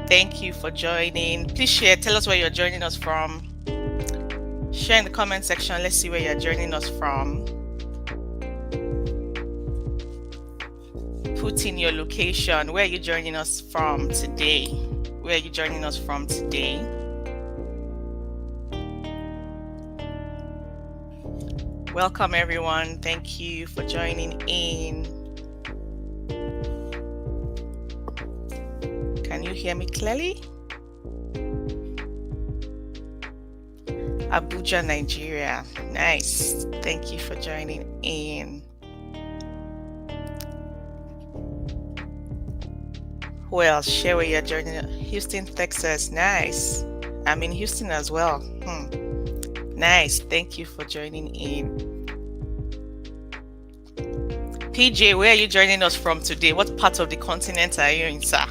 Thank you for joining. Please share. Tell us where you're joining us from. Share in the comment section. Let's see where you're joining us from. Put in your location. Where are you joining us from today? Where are you joining us from today? Welcome, everyone. Thank you for joining in. Can you hear me clearly? Abuja, Nigeria. Nice. Thank you for joining in. Who else? Share where you're joining. Houston, Texas. Nice. I'm in Houston as well. Nice. Thank you for joining in. PJ, where are you joining us from today? What part of the continent are you in, sir?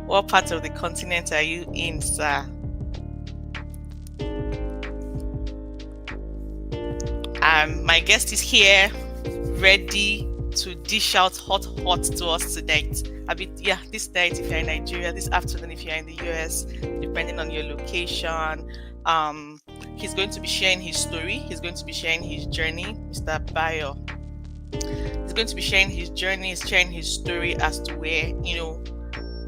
What part of the continent are you in, sir? My guest is here, ready to dish out hot to us tonight. This night if you're in Nigeria, this afternoon if you're in the US, depending on your location. He's going to be sharing his story. He's going to be sharing his journey, Mr. Bayo. He's going to be sharing his journey, sharing his story as to where,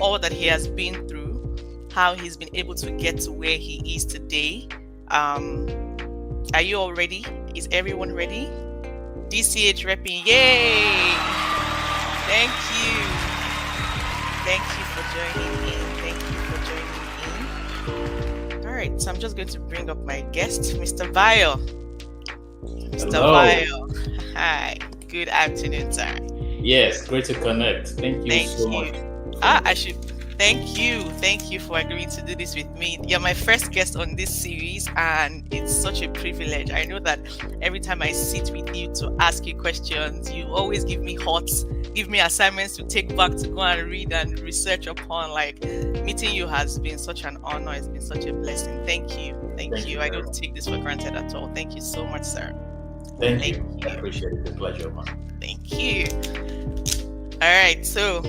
all that he has been through, how he's been able to get to where he is today. Are you all ready? Is everyone ready? DCH repping, yay! Thank you. Thank you for joining in. Thank you for joining in. All right, so I'm just going to bring up my guest, Mr. Bayo. Mr. Bayo. Hi. Good afternoon, sir. Yes, great to connect. Thank you so much. Thank you for agreeing to do this with me. You're my first guest on this series, and it's such a privilege. I know that every time I sit with you to ask you questions, you always give me assignments to take back to go and read and research upon. Like, meeting you has been such an honor. It's been such a blessing. Thank you. Thank you. I don't take this for granted at all. Thank you so much, sir. Thank you. I appreciate it. It's a pleasure, man. Thank you. All right, so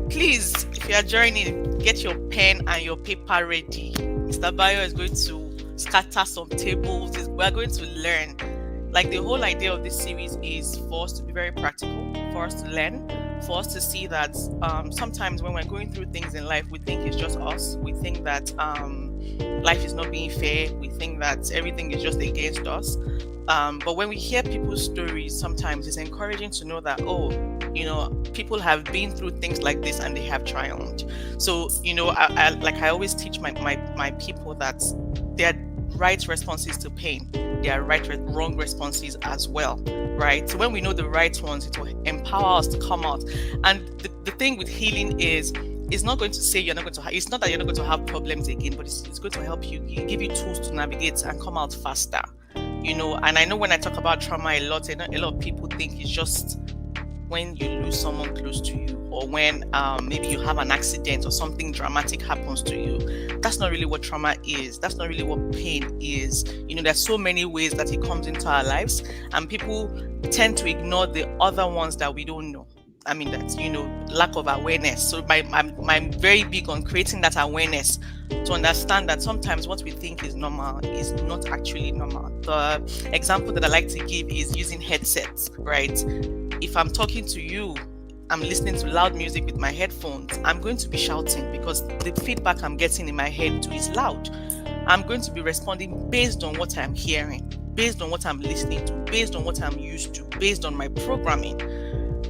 please, if you are joining, get your pen and your paper ready. Mr. Bayo is going to scatter some tables. We're going to learn. Like, the whole idea of this series is for us to be very practical, for us to learn, for us to see that sometimes when we're going through things in life, we think it's just us. We think that life is not being fair. We think that everything is just against us. But when we hear people's stories, sometimes it's encouraging to know that, people have been through things like this and they have triumphed. So, I always teach my people that there are right responses to pain. There are wrong responses as well, right? So when we know the right ones, it will empower us to come out. And the thing with healing is, it's not going to say you're not going to it's not that you're not going to have problems again, but it's going to help you, give you tools to navigate and come out faster. And I know when I talk about trauma a lot of people think it's just when you lose someone close to you, or when maybe you have an accident or something dramatic happens to you. That's not really what trauma is. That's not really what pain is. There's so many ways that it comes into our lives, and people tend to ignore the other ones that we don't know. I mean, that's, lack of awareness. So I'm very big on creating that awareness to understand that sometimes what we think is normal is not actually normal. The example that I like to give is using headsets, right? If I'm talking to you, I'm listening to loud music with my headphones, I'm going to be shouting because the feedback I'm getting in my head too is loud. I'm going to be responding based on what I'm hearing, based on what I'm listening to, based on what I'm used to, based on my programming.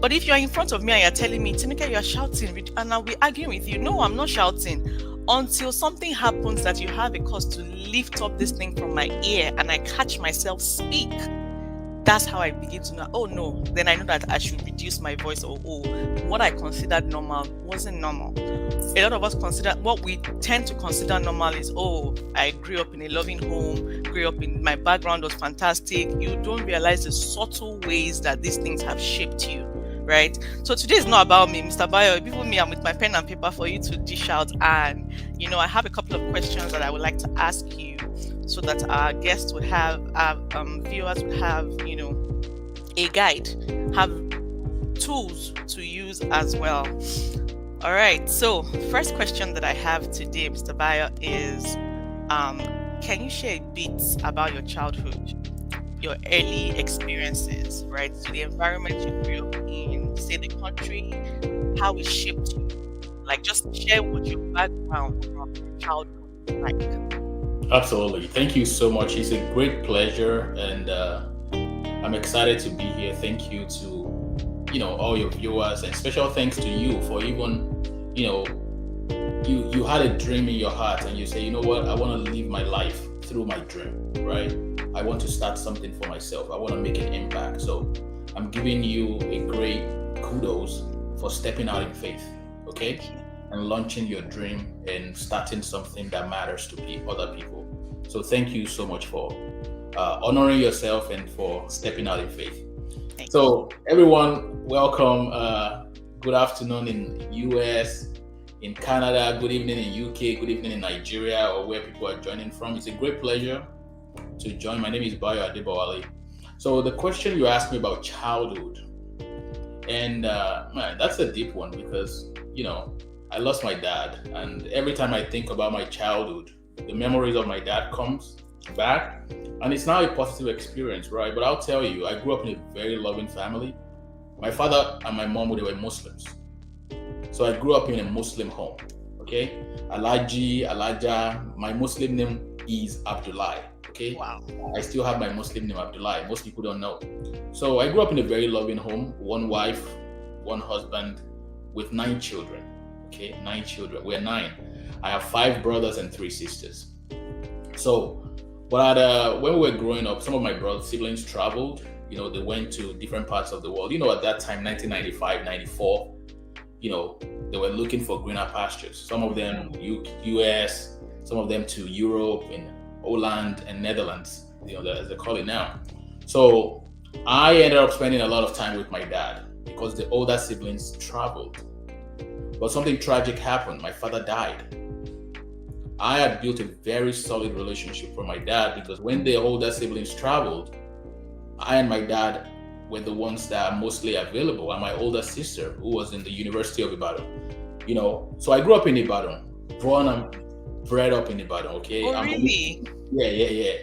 But if you're in front of me and you're telling me, Tinuke, you're shouting, and I'll be arguing with you. No, I'm not shouting. Until something happens that you have a cause to lift up this thing from my ear and I catch myself speak. That's how I begin to know, oh no, then I know that I should reduce my voice, or what I considered normal wasn't normal. A lot of us what we tend to consider normal is, I grew up in a loving home, my background was fantastic. You don't realize the subtle ways that these things have shaped you, right? So today is not about me, Mr. Bayo. Before me, I'm with my pen and paper for you to dish out, and I have a couple of questions that I would like to ask you, so that our guests would have, viewers would have, a guide, have tools to use as well. All right. So, first question that I have today, Mr. Bayo, is um, can you share a bit about your childhood, your early experiences, right? So, the environment you grew up in, say the country, how it shaped you. Like, just share what your background from your childhood is like. Absolutely. Thank you so much. It's a great pleasure, and I'm excited to be here. Thank you to all your viewers, and special thanks to you for even you had a dream in your heart, and you say, you know what, I want to live my life through my dream, right? I want to start something for myself. I want to make an impact. So I'm giving you a great kudos for stepping out in faith, okay? And launching your dream and starting something that matters to other people. So thank you so much for honoring yourself and for stepping out in faith. So everyone, welcome. Good afternoon in US, in Canada, good evening in UK, good evening in Nigeria, or where people are joining from. It's a great pleasure to join. My name is Bayo Adebowale. So the question you asked me about childhood, and man, that's a deep one because I lost my dad, and every time I think about my childhood, the memories of my dad comes back, and it's now a positive experience, right? But I'll tell you, I grew up in a very loving family. My father and my mom, they were Muslims, so I grew up in a Muslim home. Okay, Alaji, Alaja. My Muslim name is Abdullah. Okay, wow. I still have my Muslim name Abdullah. Most people don't know. So I grew up in a very loving home, one wife, one husband, with 9 children. Okay, 9 children. We're 9. I have 5 brothers and 3 sisters. So, but when we were growing up, some of my brother siblings traveled. They went to different parts of the world. At that time, 1995, 94, they were looking for greener pastures. Some of them US, some of them to Europe and Holland and Netherlands, as they call it now. So I ended up spending a lot of time with my dad because the older siblings traveled. But something tragic happened. My father died. I had built a very solid relationship with my dad because when the older siblings traveled, I and my dad were the ones that are mostly available, and my older sister, who was in the University of Ibadan. So I grew up in Ibadan, born and bred up in Ibadan, okay? Oh, really? Yeah.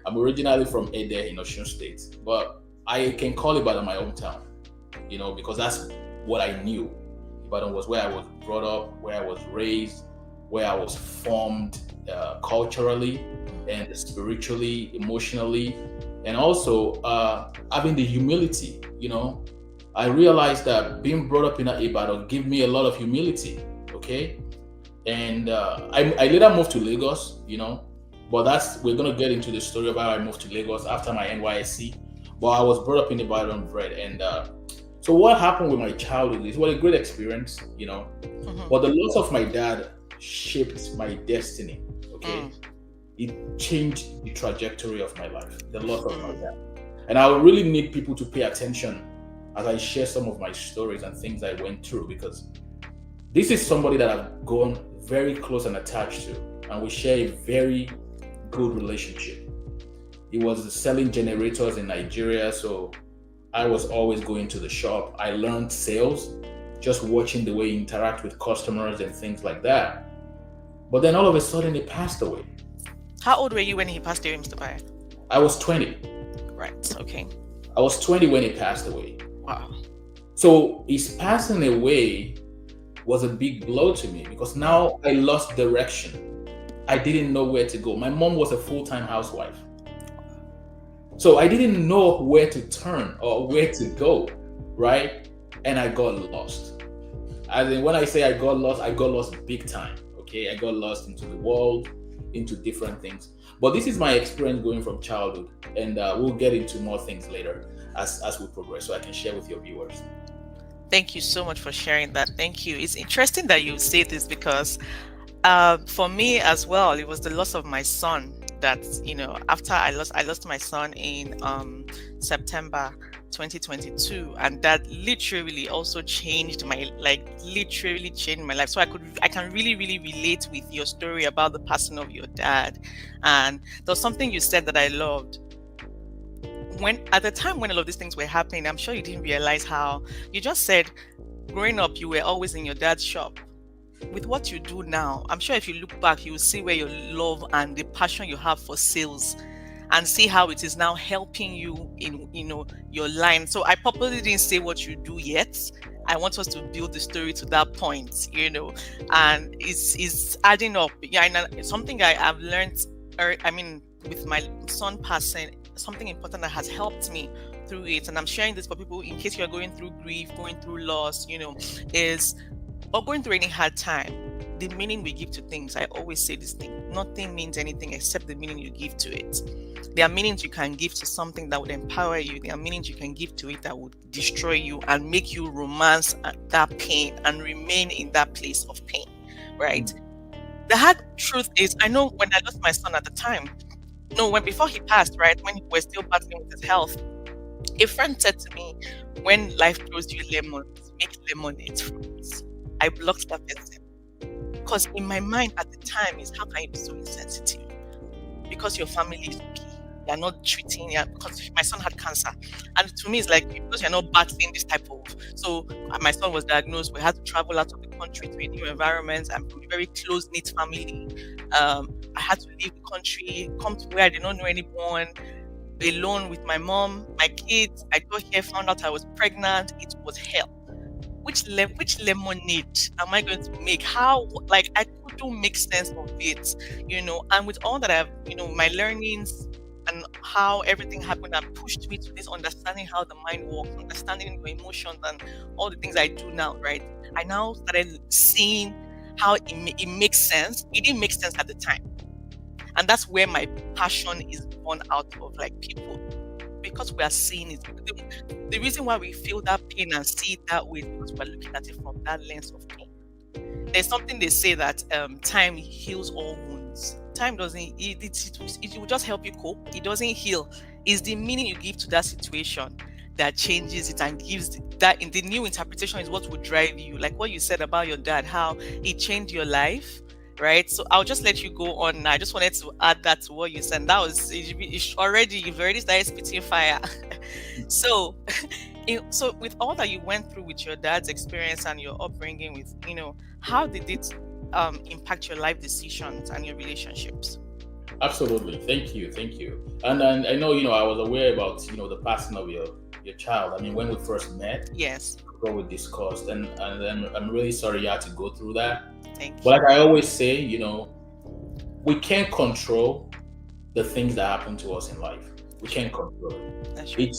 I'm originally from Ede in Osun State, but I can call Ibadan my hometown, because that's what I knew. Ibadan was where I was brought up, where I was raised, where I was formed culturally and spiritually, emotionally, and also having the humility. I realized that being brought up in Ibadan gave me a lot of humility, okay? And I later moved to Lagos, but we're going to get into the story of how I moved to Lagos after my NYSC. But I was brought up in Ibadan bred, and so what happened with my childhood is a great experience, but the loss of my dad shaped my destiny, okay? It changed the trajectory of my life, the loss of my dad. And I really need people to pay attention as I share some of my stories and things I went through, because this is somebody that I've gone very close and attached to, and we share a very good relationship. He was selling generators in Nigeria, so I was always going to the shop. I learned sales, just watching the way he interact with customers and things like that. But then all of a sudden, he passed away. How old were you when he passed away, Mr. Bayo? I was 20. Right, okay. I was 20 when he passed away. Wow. So his passing away was a big blow to me because now I lost direction. I didn't know where to go. My mom was a full-time housewife. So I didn't know where to turn or where to go, right? And I got lost. As in, when I say I got lost big time, okay? I got lost into the world, into different things. But this is my experience going from childhood, and we'll get into more things later as we progress, so I can share with your viewers. Thank you so much for sharing that. Thank you. It's interesting that you say this because for me as well, it was the loss of my son that, after I lost my son in September 2022, and that literally also changed my life. So I can really relate with your story about the passing of your dad. And there was something you said that I loved. When at the time when all of these things were happening, I'm sure you didn't realize how you just said growing up you were always in your dad's shop. with what you do now, I'm sure if you look back, you will see where your love and the passion you have for sales and see how it is now helping you in your line. So I purposely didn't say what you do yet. I want us to build the story to that point, and it's adding up. Yeah, and it's something I've learned. I mean, with my son passing, something important that has helped me through it, and I'm sharing this for people in case you're going through grief, going through loss, is or going through any hard time. The meaning we give to things, I always say this thing: nothing means anything except the meaning you give to it. There are meanings you can give to something that would empower you. There are meanings you can give to it that would destroy you and make you romance that pain and remain in that place of pain, right? The hard truth is, I know when I lost my son at the time, no, when before he passed, right, when he was still battling with his health, a friend said to me, when life throws you lemons, make lemonade from it. I blocked that person because in my mind at the time is, how can you be so insensitive? Because your family is okay. You're not treating, because my son had cancer. And to me, it's like, because you're not battling this type of. So my son was diagnosed. We had to travel out of the country to a new environment. I'm from a very close knit family. I had to leave the country, come to where I did not know anyone, alone with my mom, my kids. I got here, found out I was pregnant. It was hell. Which lemonade am I going to make? How, like, I couldn't make sense of it, and with all that I've, my learnings and how everything happened and pushed me to this understanding how the mind works, understanding your emotions and all the things I do now, right? I now started seeing how it makes sense. It didn't make sense at the time. And that's where my passion is born out of, like, people. Because we are seeing it. The reason why we feel that pain and see it that way is because we're looking at it from that lens of pain. There's something they say that time heals all wounds. Time doesn't, it will just help you cope. It doesn't heal. It's the meaning you give to that situation that changes it and gives that, in the new interpretation, is what will drive you. Like what you said about your dad, how it changed your life. Right, so I'll just let you go on. I just wanted to add that to what you said. That was you've already started spitting fire. So, so with all that you went through with your dad's experience and your upbringing, with how did it impact your life decisions and your relationships? Absolutely. Thank you. And I know, I was aware about, the passing of your child. I mean, when we first met, Yes. what we discussed, and I'm really sorry you had to go through that. Thank you. But like I always say, we can't control the things that happen to us in life. We can't control it. That's right.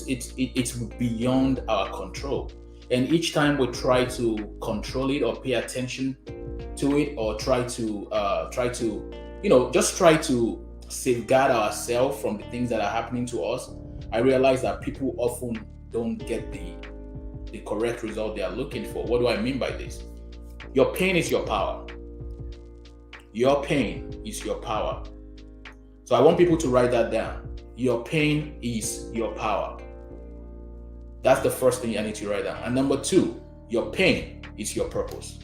It's beyond our control. And each time we try to control it or pay attention to it, or try to safeguard ourselves from the things that are happening to us, I realize that people often don't get the correct result they are looking for. What do I mean by this? Your pain is your power. Your pain is your power. So I want people to write that down. Your pain is your power. That's the first thing I need to write down. And number 2, your pain is your purpose.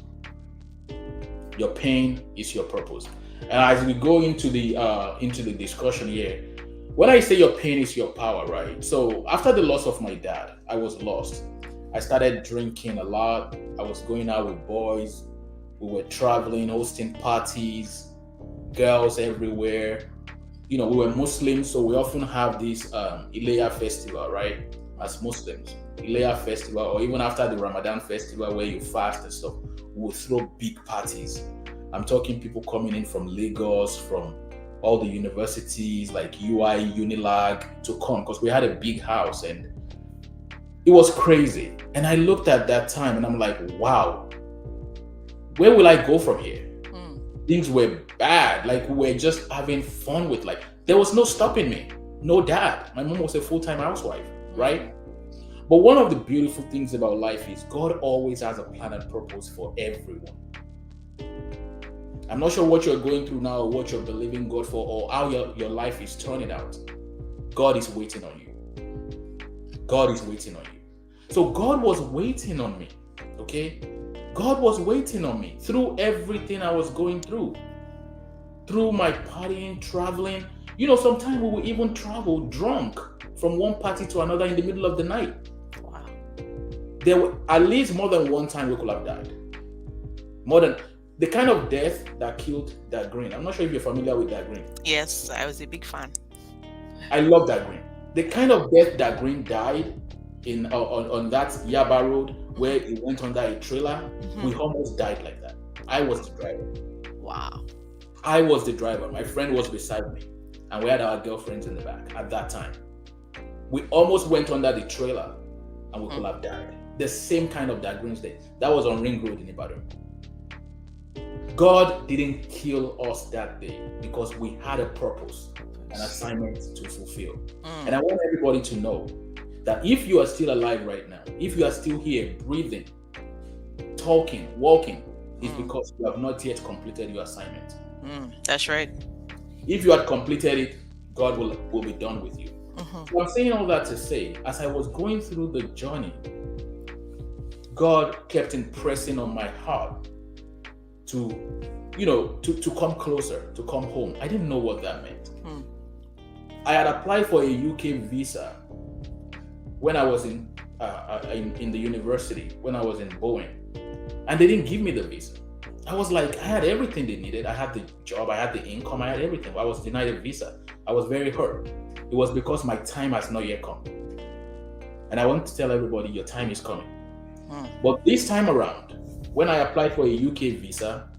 Your pain is your purpose. And as we go into the discussion here, when I say your pain is your power, right? So after the loss of my dad, I was lost. I started drinking a lot. I was going out with boys. We were traveling, hosting parties, girls everywhere. We were Muslims, so we often have this Ileya festival, right? As Muslims, Ileya festival, or even after the Ramadan festival where you fast and stuff, we'll throw big parties. I'm talking people coming in from Lagos, from all the universities like UI, Unilag to come, because we had a big house and it was crazy. And I looked at that time and I'm like, wow, where will I go from here? Things were bad. Like, we were just having fun with life. There was no stopping me. No dad. My mom was a full-time housewife, right? But one of the beautiful things about life is God always has a plan and purpose for everyone. I'm not sure what you're going through now, or what you're believing God for, or how your life is turning out. God is waiting on you. God is waiting on you. So God was waiting on me, okay? God was waiting on me through everything I was going through. Through my partying, traveling. Sometimes we will even travel drunk from one party to another in the middle of the night. Wow. There were at least more than one time we could have died. More than the kind of death that killed that green. I'm not sure if you're familiar with that green. Yes, I was a big fan. I love that green. The kind of death that green died in on that Yaba road where he went under a trailer, we almost died like that. I was the driver. Wow. I was the driver. My friend was beside me, and we had our girlfriends in the back at that time. We almost went under the trailer, and we could have died. The same kind of that green day. That was on Ring Road in Ibadan. God didn't kill us that day because we had a purpose, an assignment to fulfill. And I want everybody to know that if you are still alive right now, if you are still here, breathing, talking, walking, it's because you have not yet completed your assignment. That's right. If you had completed it, God will be done with you. So I'm saying all that to say, as I was going through the journey, God kept impressing on my heart to come closer, to come home. I didn't know what that meant. I had applied for a UK visa when I was in the university, when I was in Boeing, and they didn't give me the visa. I was like, I had everything they needed. I had the job, I had the income, I had everything. I was denied a visa. I was very hurt. It was because my time has not yet come. And I want to tell everybody, your time is coming. But this time around, when I applied for a UK visa,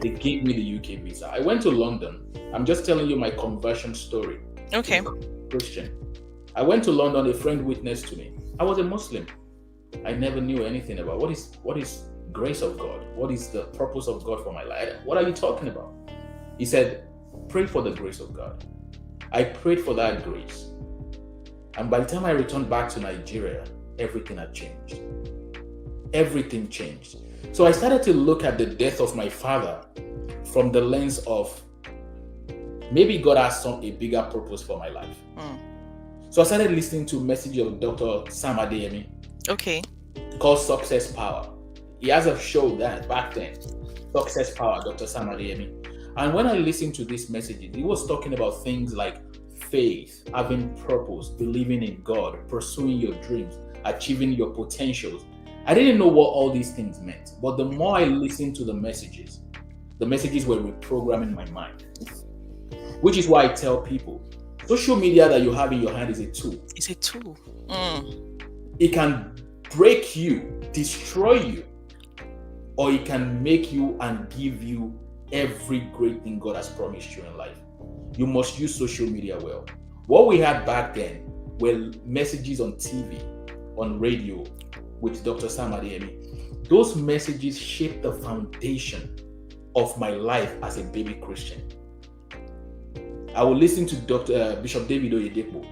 they gave me the UK visa. I went to London. I'm just telling you my conversion story. Okay. Christian. I went to London. A friend witnessed to me. I was a Muslim. I never knew anything about what is grace of God. What is the purpose of God for my life? What are you talking about? He said, pray for the grace of God. I prayed for that grace. And by the time I returned back to Nigeria, everything had changed. Everything changed. So I started to look at the death of my father from the lens of maybe God has a bigger purpose for my life. So I started listening to a message of Dr. Sam Adeyemi. Okay. Called Success Power. He has a show that back then, Success Power, Dr. Sam Adeyemi. And when I listened to this message, he was talking about things like faith, having purpose, believing in God, pursuing your dreams, achieving your potentials. I didn't know what all these things meant, but the more I listened to the messages were reprogramming my mind. Which is why I tell people, social media that you have in your hand is a tool. It's a tool. It can break you, destroy you, or it can make you and give you every great thing God has promised you in life. You must use social media well. What we had back then were messages on TV, on radio, with Dr. Sam Adeyemi. Those messages shaped the foundation of my life as a baby Christian. I would listen to Bishop David Oyedepo,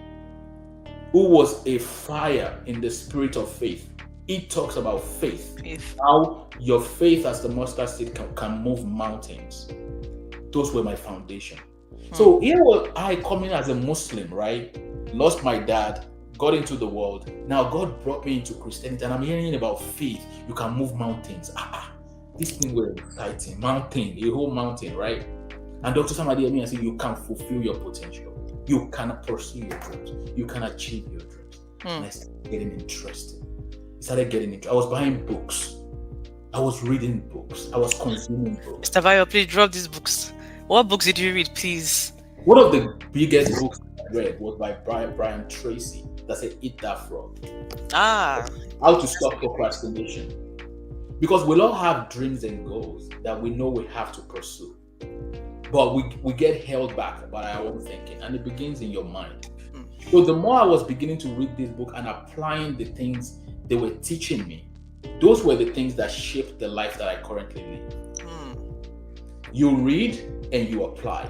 who was a fire in the spirit of faith. He talks about faith. How your faith as the mustard seed can move mountains. Those were my foundation. So here was I coming as a Muslim, right? Lost my dad, got into the world. Now God brought me into Christianity, and I'm hearing about faith. You can move mountains. This thing was exciting. Mountain, a whole mountain, right? And Dr. Sam Adeyemi said, you can fulfill your potential. You can pursue your dreams. You can achieve your dreams. And I started getting interested. I was buying books. I was reading books. I was consuming books. Mr. Bayo, please drop these books. What books did you read, please? One of the biggest books I read was by Brian Tracy that said, Eat That Frog. How to Stop Procrastination. Because we'll all have dreams and goals that we know we have to pursue. But we get held back by our own thinking, and it begins in your mind. So the more I was beginning to read this book and applying the things they were teaching me, those were the things that shaped the life that I currently live. You read and you apply.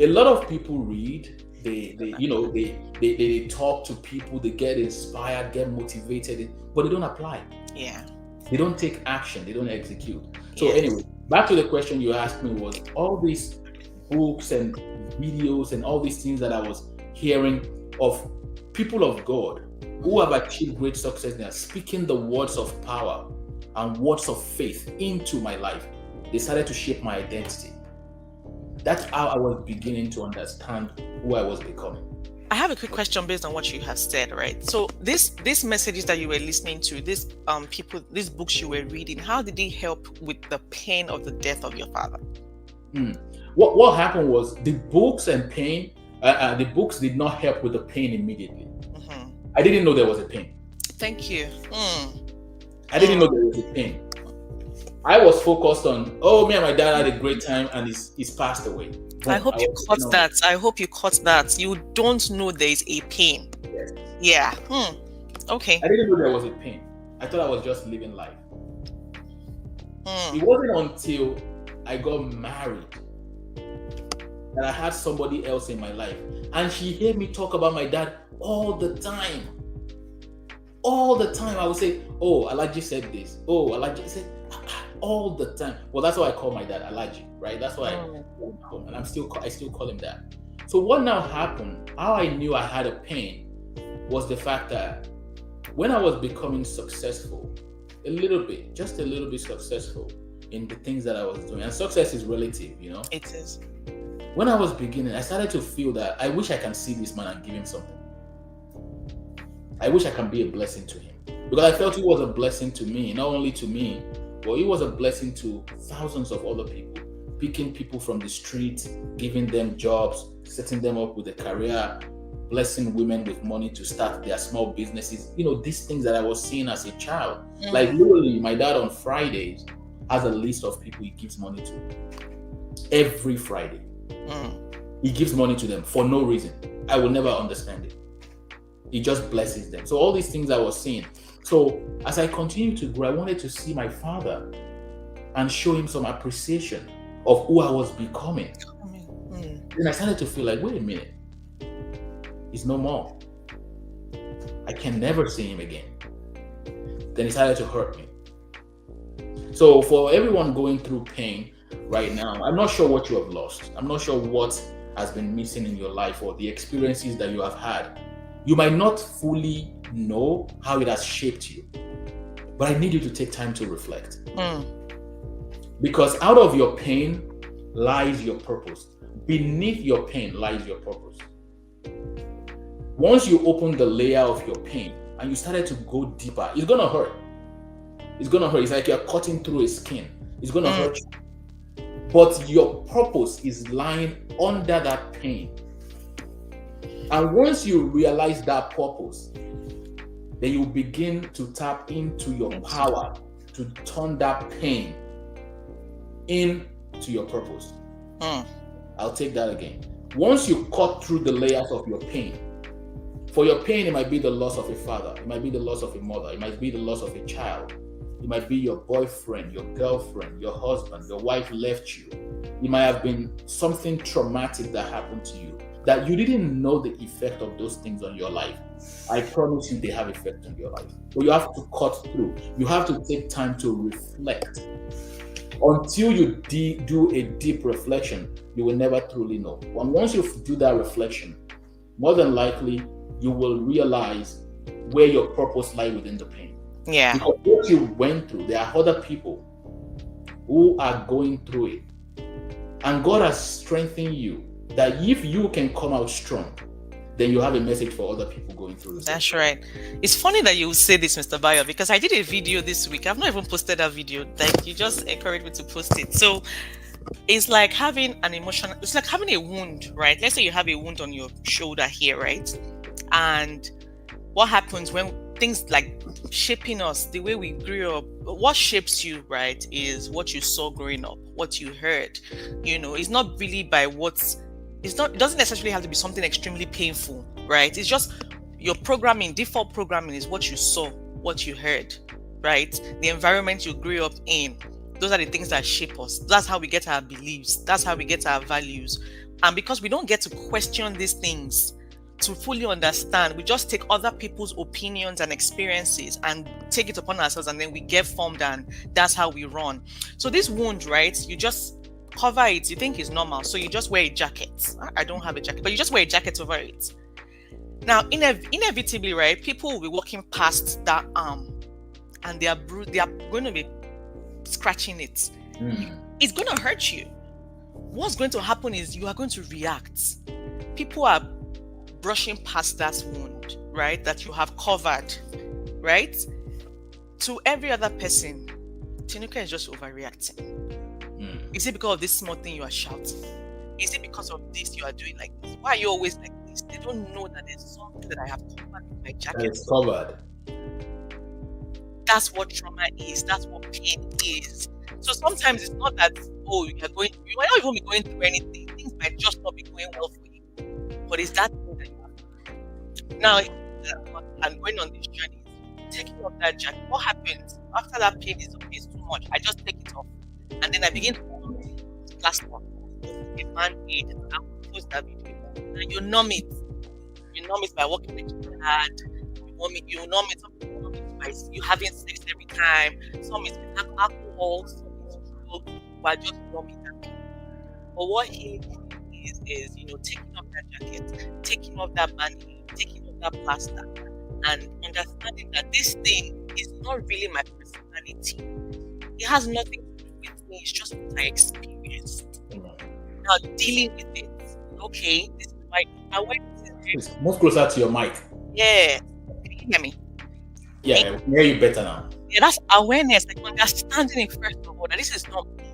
A lot of people read, they talk to people, they get inspired, get motivated, but they don't apply. Yeah. They don't take action, they don't execute. So anyway, back to the question you asked me was all these books and videos and all these things that I was hearing of people of God who have achieved great success now, speaking the words of power and words of faith into my life. They started to shape my identity. That's how I was beginning to understand who I was becoming. I have a quick question based on what you have said, right? So these messages that you were listening to, these people, these books you were reading, how did they help with the pain of the death of your father? What happened was the books and pain. The books did not help with the pain immediately. I didn't know there was a pain. Thank you. I didn't know there was a pain. I was focused on, oh, me and my dad had a great time, and he's passed away. I hope you caught that. I hope you caught that. You don't know there is a pain. Yes. Yeah. Okay. I didn't know there was a pain. I thought I was just living life. It wasn't until I got married that I had somebody else in my life, and she heard me talk about my dad all the time. All the time, I would say, "Oh, Alaji said this. Oh, Alaji said," all the time. Well, that's why I call my dad Alaji, right? That's why I call him, and I still call him that. So what now happened? How I knew I had a pain was the fact that when I was becoming successful, just a little bit successful in the things that I was doing, and success is relative, you know. It is. When I was beginning, I started to feel that I wish I can see this man and give him something. I wish I can be a blessing to him, because I felt he was a blessing to me, not only to me, but he was a blessing to thousands of other people, picking people from the street, giving them jobs, setting them up with a career, blessing women with money to start their small businesses. You know, these things that I was seeing as a child. Like literally, my dad on Fridays has a list of people he gives money to. Every Friday. He gives money to them for no reason. I will never understand it. He just blesses them. So all these things I was seeing. So as I continued to grow, I wanted to see my father and show him some appreciation of who I was becoming. Then I started to feel like, wait a minute, he's no more. I can never see him again. Then it started to hurt me. So for everyone going through pain right now, I'm not sure what you have lost. I'm not sure what has been missing in your life or the experiences that you have had. You might not fully know how it has shaped you, but I need you to take time to reflect. Because out of your pain lies your purpose. Beneath your pain lies your purpose. Once you open the layer of your pain and you started to go deeper, it's going to hurt. It's going to hurt. It's like you're cutting through a skin. It's going to hurt you. But your purpose is lying under that pain. And once you realize that purpose, then you begin to tap into your power to turn that pain into your purpose. I'll take that again. Once you cut through the layers of your pain, for your pain, it might be the loss of a father, it might be the loss of a mother, it might be the loss of a child, it might be your boyfriend, your girlfriend, your husband, your wife left you. It might have been something traumatic that happened to you, that you didn't know the effect of those things on your life. I promise you they have effect on your life. But you have to cut through. You have to take time to reflect. Until you do a deep reflection, you will never truly know. And once you do that reflection, more than likely, you will realize where your purpose lies within the pain. Yeah. Because what you went through, there are other people who are going through it. And God has strengthened you, that if you can come out strong, then you have a message for other people going through this. That's right. It's funny that you say this, Mr. Bayo, because I did a video this week. I've not even posted that video. Like, you just encouraged me to post it. So it's like having an emotional, it's like having a wound, right? Let's say you have a wound on your shoulder here, right? And what happens when things like shaping us, the way we grew up, what shapes you, right, is what you saw growing up, what you heard. You know, it's not really by it doesn't necessarily have to be something extremely painful, right? It's just your programming, default programming is what you saw, what you heard, right? The environment you grew up in. Those are the things that shape us. That's how we get our beliefs. That's how we get our values. And because we don't get to question these things to fully understand, we just take other people's opinions and experiences and take it upon ourselves, and then we get formed, and that's how we run. So this wound, right? You just cover it. You think it's normal, so you just wear a jacket. I don't have a jacket, but you just wear a jacket over it. Now, inevitably, right, people will be walking past that arm, and they are going to be scratching it. It's going to hurt you. What's going to happen is you are going to react. People are brushing past that wound, right, that you have covered, right? To every other person, Tinuke is just overreacting. Is it because of this small thing you are shouting? Is it because of this you are doing like this? Why are you always like this? They don't know that there's something that I have covered with my jacket. It's covered. That's what trauma is. That's what pain is. So sometimes it's not that, oh, you might not even be going through anything. Things might just not be going well for you. But it's that thing that you have. Now, I'm going on this journey, taking off that jacket. What happens after that pain is okay, it's too much? I just take it off. And then I begin to last one. A band-aid, and I'll post that video. And you numb it. You numb it by walking hard. You numb it by you having sex every time. Some is with alcohol, some is drugs, while just numbing that pain. But what healing is taking off that jacket, taking off that band-aid, taking off that plaster, and understanding that this thing is not really my personality. It has nothing to do with me. It's just what I experienced. Now dealing with it. Okay, this is my awareness. Move closer to your mic. Yeah. Can you hear me? Yeah, I can hear you better now. Yeah, that's awareness, like understanding it first of all, that this is not me.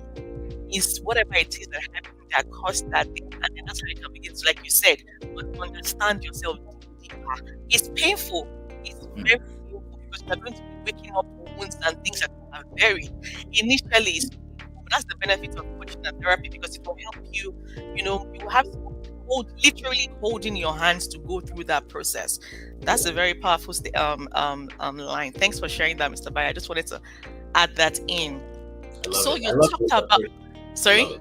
It's whatever it is that happened that caused that thing. And then that's how you can begin to, like you said, understand yourself deeper. It's painful. It's very painful because you're going to be waking up wounds and things that are very initially it's painful. But that's the benefit of coaching and therapy, because it will help you, you will have literally holding your hands to go through that process. That's a very powerful line. Thanks for sharing that, Mr. Bayo. I just wanted to add that in. So you talked about. Sorry?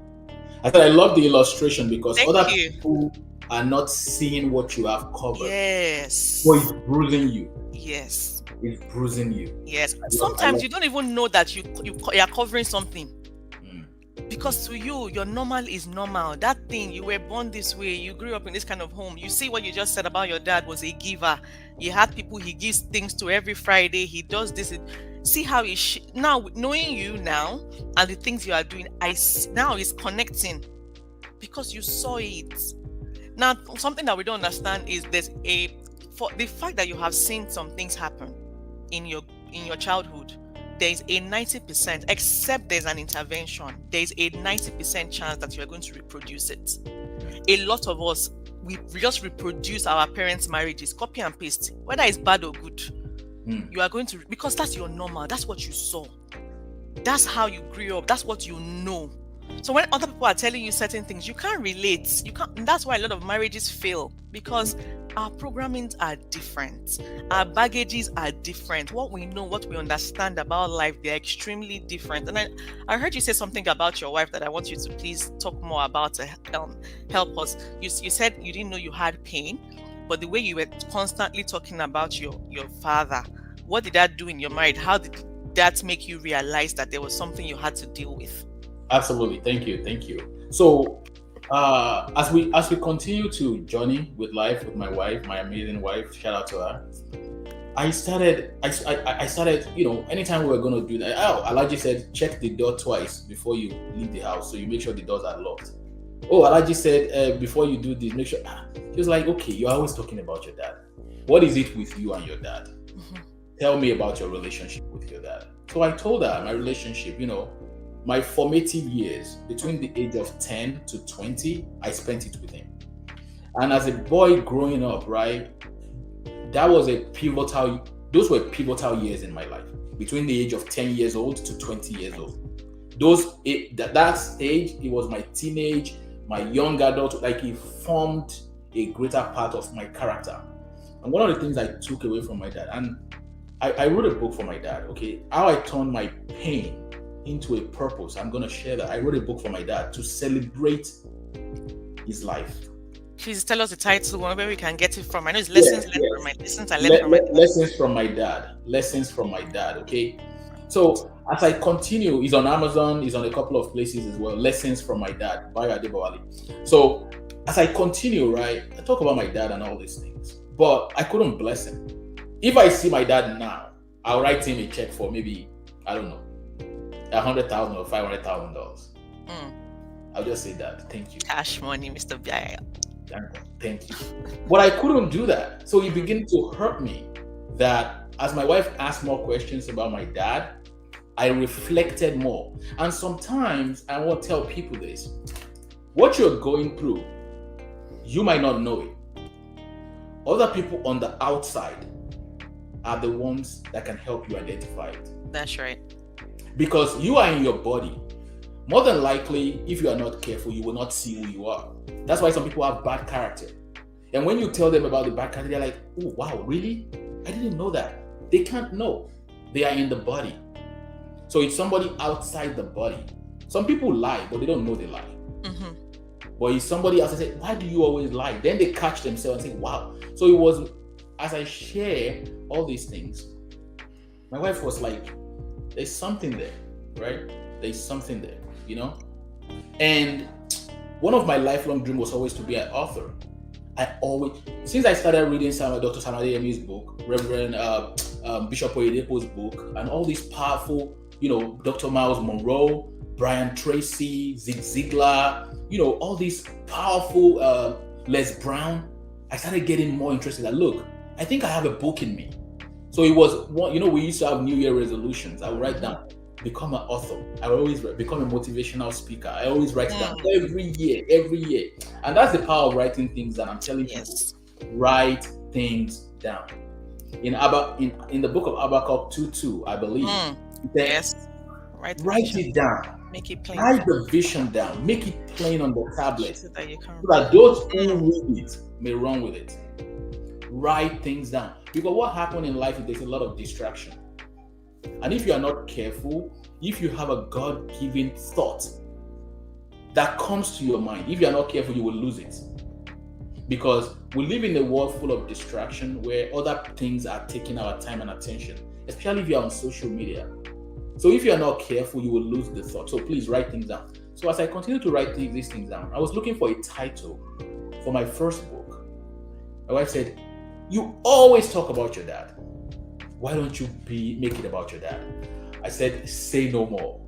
I said I love the illustration because Thank other you. people are not seeing what you have covered. Yes. So it's bruising you. Yes. It's bruising you. Yes. Sometimes you don't even know that you are covering something. Because to you, your normal is normal. That thing, you were born this way, you grew up in this kind of home. You see what you just said about your dad was a giver. He had people he gives things to every Friday. He does this. See how now knowing you now and the things you are doing, now is connecting because you saw it. Now, something that we don't understand is for the fact that you have seen some things happen in your childhood. There's a 90%, except there's an intervention, there's a 90% chance that you're going to reproduce it. A lot of us, we just reproduce our parents' marriages, copy and paste, whether it's bad or good. You are going to, because that's your normal, that's what you saw. That's how you grew up, that's what you know. So when other people are telling you certain things, you can't relate. That's why a lot of marriages fail, because our programmings are different. Our baggages are different. What we know, what we understand about life, they're extremely different. And I heard you say something about your wife that I want you to please talk more about to help us. You said you didn't know you had pain, but the way you were constantly talking about your father, what did that do in your mind? How did that make you realize that there was something you had to deal with? Absolutely. Thank you. So as we continue to journey with life with my wife, my amazing wife, shout out to her, I started, anytime we were going to do that, Alaji said, check the door twice before you leave the house, so you make sure the doors are locked. Alaji said, before you do this, make sure. She was like, okay, you're always talking about your dad. What is it with you and your dad? Tell me about your relationship with your dad. So I told her my relationship, my formative years, between the age of 10 to 20, I spent it with him. And as a boy growing up, right, those were pivotal years in my life. Between the age of 10 years old to 20 years old. That stage, it was my teenage, my young adult, like it formed a greater part of my character. And one of the things I took away from my dad, and I wrote a book for my dad, okay, how I turned my pain into a purpose. I'm going to share that. I wrote a book for my dad to celebrate his life. Please tell us the title, where we can get it from. I know it's lessons learned from my dad. Lessons from my dad, okay? So as I continue, it's on Amazon, it's on a couple of places as well. Lessons from my dad, Bayo Adebowale. So as I continue, right, I talk about my dad and all these things, but I couldn't bless him. If I see my dad now, I'll write him a check for maybe, I don't know, $100,000 or $500,000. I'll just say that. Thank you. Cash money, Mr. Bayo. Thank you. But I couldn't do that. So it began to hurt me that as my wife asked more questions about my dad, I reflected more. And sometimes I want to tell people this. What you're going through, you might not know it. Other people on the outside are the ones that can help you identify it. That's right. Because you are in your body. More than likely, if you are not careful, you will not see who you are. That's why some people have bad character. And when you tell them about the bad character, they're like, oh, wow, really? I didn't know that. They can't know. They are in the body. So it's somebody outside the body. Some people lie, but they don't know they lie. Mm-hmm. But it's somebody else that says, why do you always lie? Then they catch themselves and say, wow. So it was, as I share all these things, my wife was like, there's something there, right? There's something there, you know? And one of my lifelong dreams was always to be an author. Since I started reading Dr. Sam Adeyemi's book, Reverend Bishop Oyedepo's book, and all these powerful, Dr. Miles Monroe, Brian Tracy, Zig Ziglar, all these powerful Les Brown, I started getting more interested. Look, I think I have a book in me. So it was one, we used to have New Year resolutions. I would write down, become an author. I would always become a motivational speaker. I always write it down every year. And that's the power of writing things down. I'm telling people, write things down. In the book of Habakkuk 2:2, I believe. Write it down. Make it plain. Write the vision down. Make it plain on the tablet so that those who read it may run with it. Write things down. Because what happens in life is there's a lot of distraction. And if you are not careful, if you have a God-given thought that comes to your mind, if you are not careful, you will lose it. Because we live in a world full of distraction where other things are taking our time and attention, especially if you are on social media. So if you are not careful, you will lose the thought. So please write things down. So as I continue to write these things down, I was looking for a title for my first book. My wife said, you always talk about your dad. Why don't you make it about your dad? I said, say no more.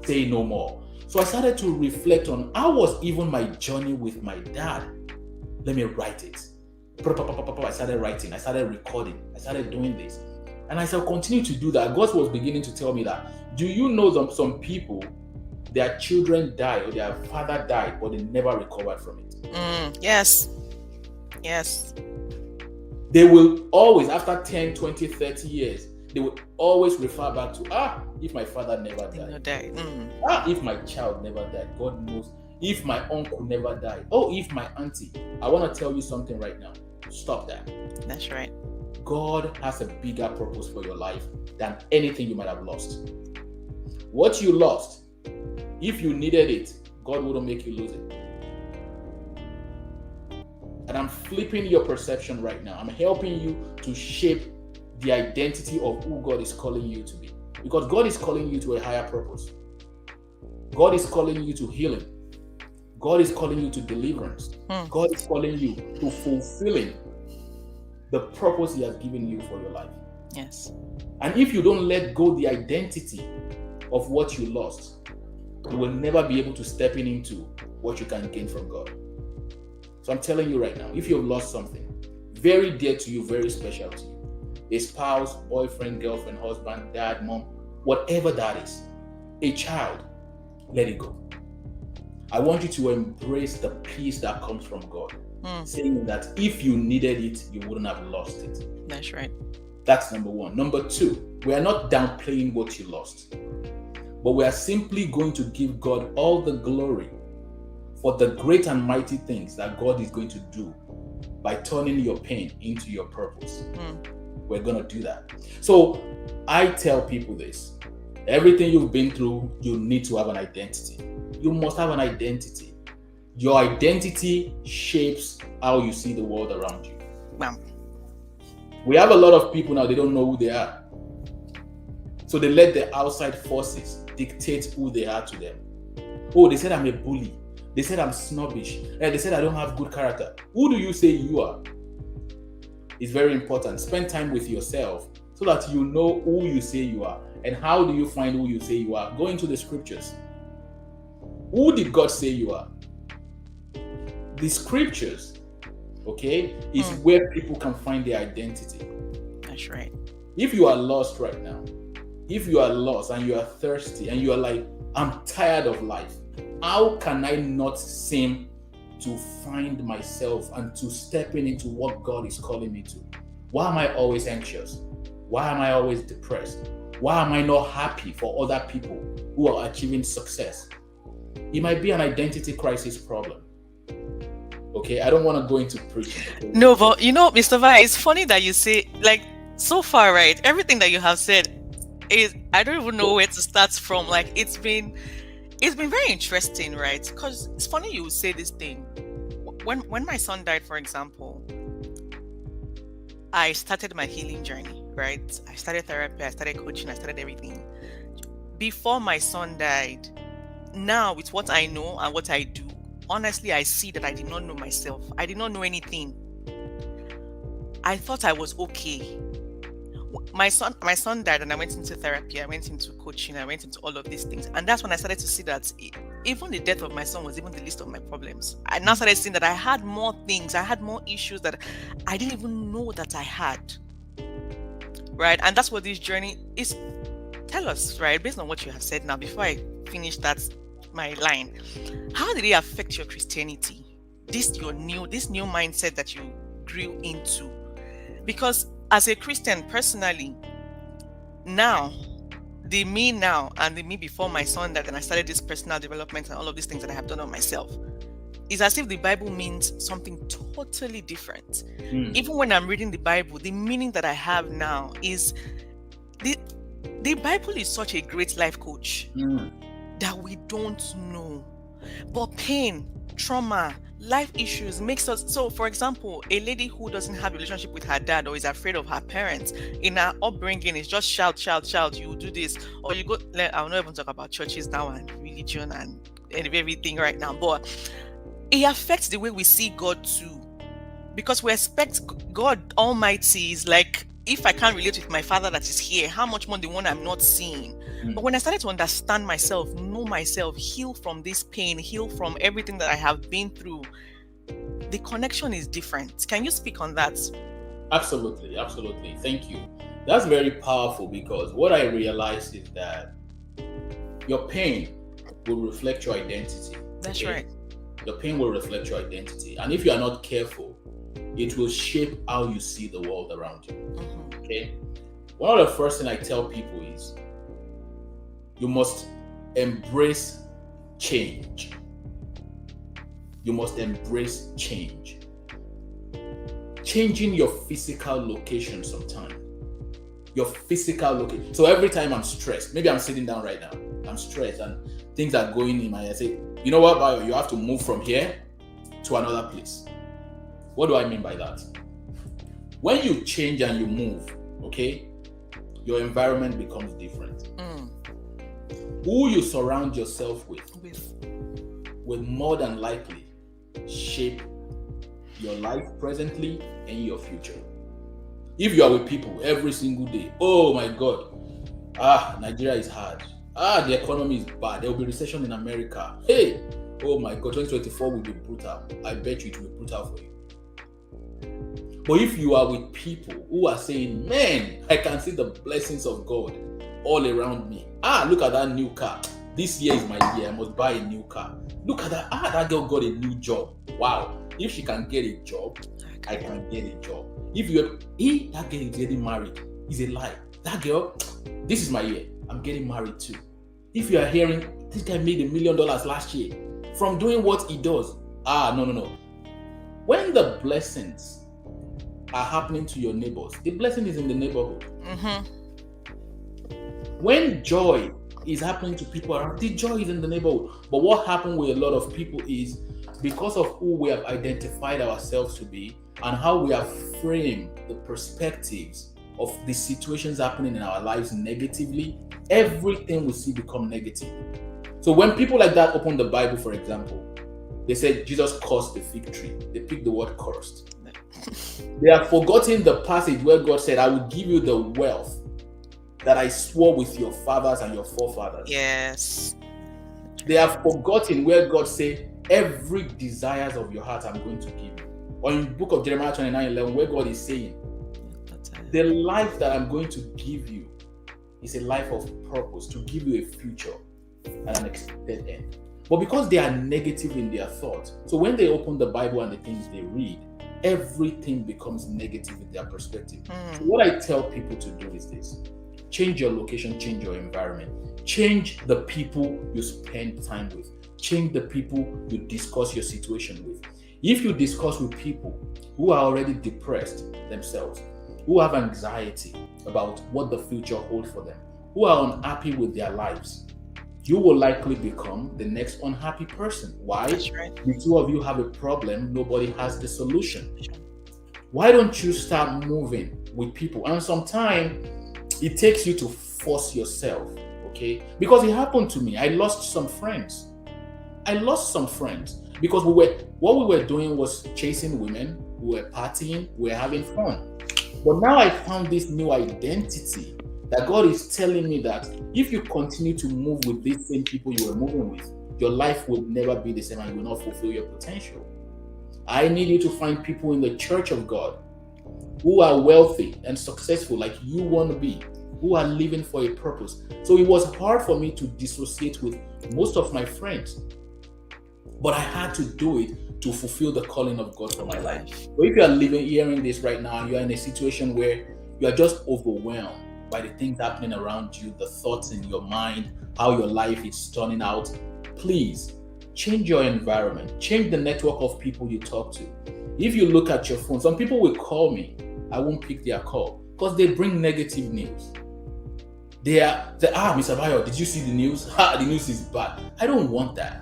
Say no more. So I started to reflect on how was even my journey with my dad. Let me write it. I started writing. I started recording. I started doing this. And as I continue to do that, God was beginning to tell me that, do you know some people, their children died or their father died, but they never recovered from it? Yes. They will always, after 10, 20, 30 years, they will always refer back to, if my father never died. If my child never died. God knows. If my uncle never died. Oh, if my auntie. I want to tell you something right now. Stop that. That's right. God has a bigger purpose for your life than anything you might have lost. What you lost, if you needed it, God wouldn't make you lose it. And I'm flipping your perception right now. I'm helping you to shape the identity of who God is calling you to be. Because God is calling you to a higher purpose. God is calling you to healing. God is calling you to deliverance. God is calling you to fulfilling the purpose He has given you for your life. Yes. And if you don't let go the identity of what you lost, you will never be able to step into what you can gain from God. So I'm telling you right now, if you've lost something very dear to you, very special to you, a spouse, boyfriend, girlfriend, husband, dad, mom, whatever that is, a child, let it go. I want you to embrace the peace that comes from God, saying that if you needed it, you wouldn't have lost it. That's right. That's number one. Number two, we are not downplaying what you lost, but we are simply going to give God all the glory for the great and mighty things that God is going to do by turning your pain into your purpose. We're going to do that. So I tell people this. Everything you've been through, you need to have an identity. You must have an identity. Your identity shapes how you see the world around you. Wow. We have a lot of people now, they don't know who they are. So they let the outside forces dictate who they are to them. Oh, they said I'm a bully. They said I'm snobbish. They said I don't have good character. Who do you say you are? It's very important. Spend time with yourself so that you know who you say you are. And how do you find who you say you are? Go into the scriptures. Who did God say you are? The scriptures, okay, is Mm, where people can find their identity. that's right. If you are lost right now, if you are lost and you are thirsty and you are like, I'm tired of life, how can I not seem to find myself and to step into what God is calling me to? Why am I always anxious? Why am I always depressed? Why am I not happy for other people who are achieving success? It might be an identity crisis problem. Okay, I don't want to go into preaching. Okay? No, but Mr. Vi, it's funny that you say, like, so far, right? Everything that you have said is, I don't even know where to start from. Like, it's been very interesting, right? Because it's funny you say this thing. When my son died, for example, I started my healing journey, right? I started therapy, I started coaching, I started everything. Before my son died, now with what I know and what I do, honestly, I see that I did not know myself. I did not know anything. I thought I was okay. My son died, and I went into therapy, I went into coaching, I went into all of these things. And that's when I started to see that even the death of my son was even the least of my problems. I now started seeing that I had more things, I had more issues that I didn't even know that I had. Right. And that's what this journey is. Tell us, right, based on what you have said now, before I finish my line, how did it affect your Christianity? This new mindset that you grew into? Because as a Christian, personally, now, the me now and the me before my son died, and I started this personal development and all of these things that I have done on myself, is as if the Bible means something totally different. Even when I'm reading the Bible, the meaning that I have now is the Bible is such a great life coach that we don't know. But pain, trauma, life issues makes us. So, for example, a lady who doesn't have a relationship with her dad or is afraid of her parents, in her upbringing is just shout, shout, shout. You do this, or you go. I'll not even talk about churches now and religion and everything right now, but it affects the way we see God too, because we expect God Almighty is like, if I can't relate with my father that is here, how much more the one I'm not seeing? But when I started to understand myself, know myself, heal from this pain, heal from everything that I have been through, the connection is different. Can you speak on that? Absolutely, absolutely. Thank you. That's very powerful, because what I realized is that your pain will reflect your identity. That's okay? right. Your pain will reflect your identity. And if you are not careful, it will shape how you see the world around you. Okay? One of the first things I tell people is you must embrace change. You must embrace change. Changing your physical location sometimes. Your physical location. So every time I'm stressed, maybe I'm sitting down right now, I'm stressed and things are going in my head. I say, you know what, Bayo, you have to move from here to another place. What do I mean by that? When you change and you move, okay, your environment becomes different. Who you surround yourself with will more than likely shape your life presently and your future. If you are with people every single day, oh my God, Nigeria is hard. The economy is bad. There will be recession in America. Hey, oh my God, 2024 will be brutal. I bet you it will be brutal for you. But if you are with people who are saying, man, I can see the blessings of God all around me. Look at that new car. This year is my year. I must buy a new car. Look at that. That girl got a new job. Wow. If she can get a job, I can get a job. If that girl is getting married, is a lie. That girl, this is my year. I'm getting married too. If you are hearing, this guy made $1 million last year from doing what he does. No. When the blessings are happening to your neighbors, the blessing is in the neighborhood. When joy is happening to people around, the joy is in the neighborhood. But what happened with a lot of people is, because of who we have identified ourselves to be and how we have framed the perspectives of the situations happening in our lives negatively, everything we see become negative. So when people like that open the Bible, for example, they said Jesus cursed the fig tree. They picked the word cursed. They have forgotten the passage where God said, I will give you the wealth that I swore with your fathers and your forefathers. Yes. They have forgotten where God said, Every desires of your heart I'm going to give you. Or in the book of Jeremiah 29:11, where God is saying, the life that I'm going to give you is a life of purpose, to give you a future and an expected end. But because they are negative in their thoughts, so when they open the Bible and the things they read, everything becomes negative in their perspective. So what I tell people to do is this: change your location, change your environment, change the people you spend time with, change the people you discuss your situation with. If you discuss with people who are already depressed themselves, who have anxiety about what the future holds for them, who are unhappy with their lives, you will likely become the next unhappy person. Why? That's right. The two of you have a problem, nobody has the solution. Why don't you start moving with people? And sometimes it takes you to force yourself, okay? Because it happened to me. I lost some friends because what we were doing was chasing women, we were partying, we were having fun. But now I found this new identity that God is telling me that if you continue to move with these same people you were moving with, your life will never be the same and you will not fulfill your potential. I need you to find people in the church of God who are wealthy and successful like you want to be, who are living for a purpose. So it was hard for me to dissociate with most of my friends, but I had to do it to fulfill the calling of God for my life. So if you are hearing this right now, and you are in a situation where you are just overwhelmed by the things happening around you, the thoughts in your mind, how your life is turning out, please change your environment, change the network of people you talk to. If you look at your phone, some people will call me, I won't pick their call because they bring negative news. Mr. Bayo, did you see the news? The news is bad. I don't want that.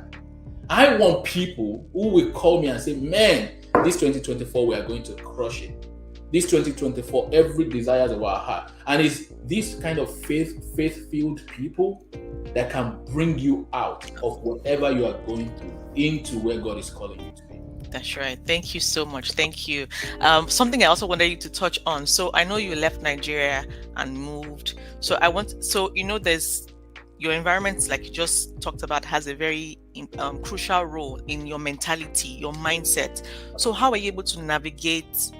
I want people who will call me and say, man, this 2024, we are going to crush it. This 2024, every desires of our heart. And it's this kind of faith-filled people that can bring you out of whatever you are going through into where God is calling you to be. That's right. Thank you so much. Thank you. Something I also wanted you to touch on. So I know you left Nigeria and moved. So there's your environment, like you just talked about, has a very crucial role in your mentality, your mindset. So how are you able to navigate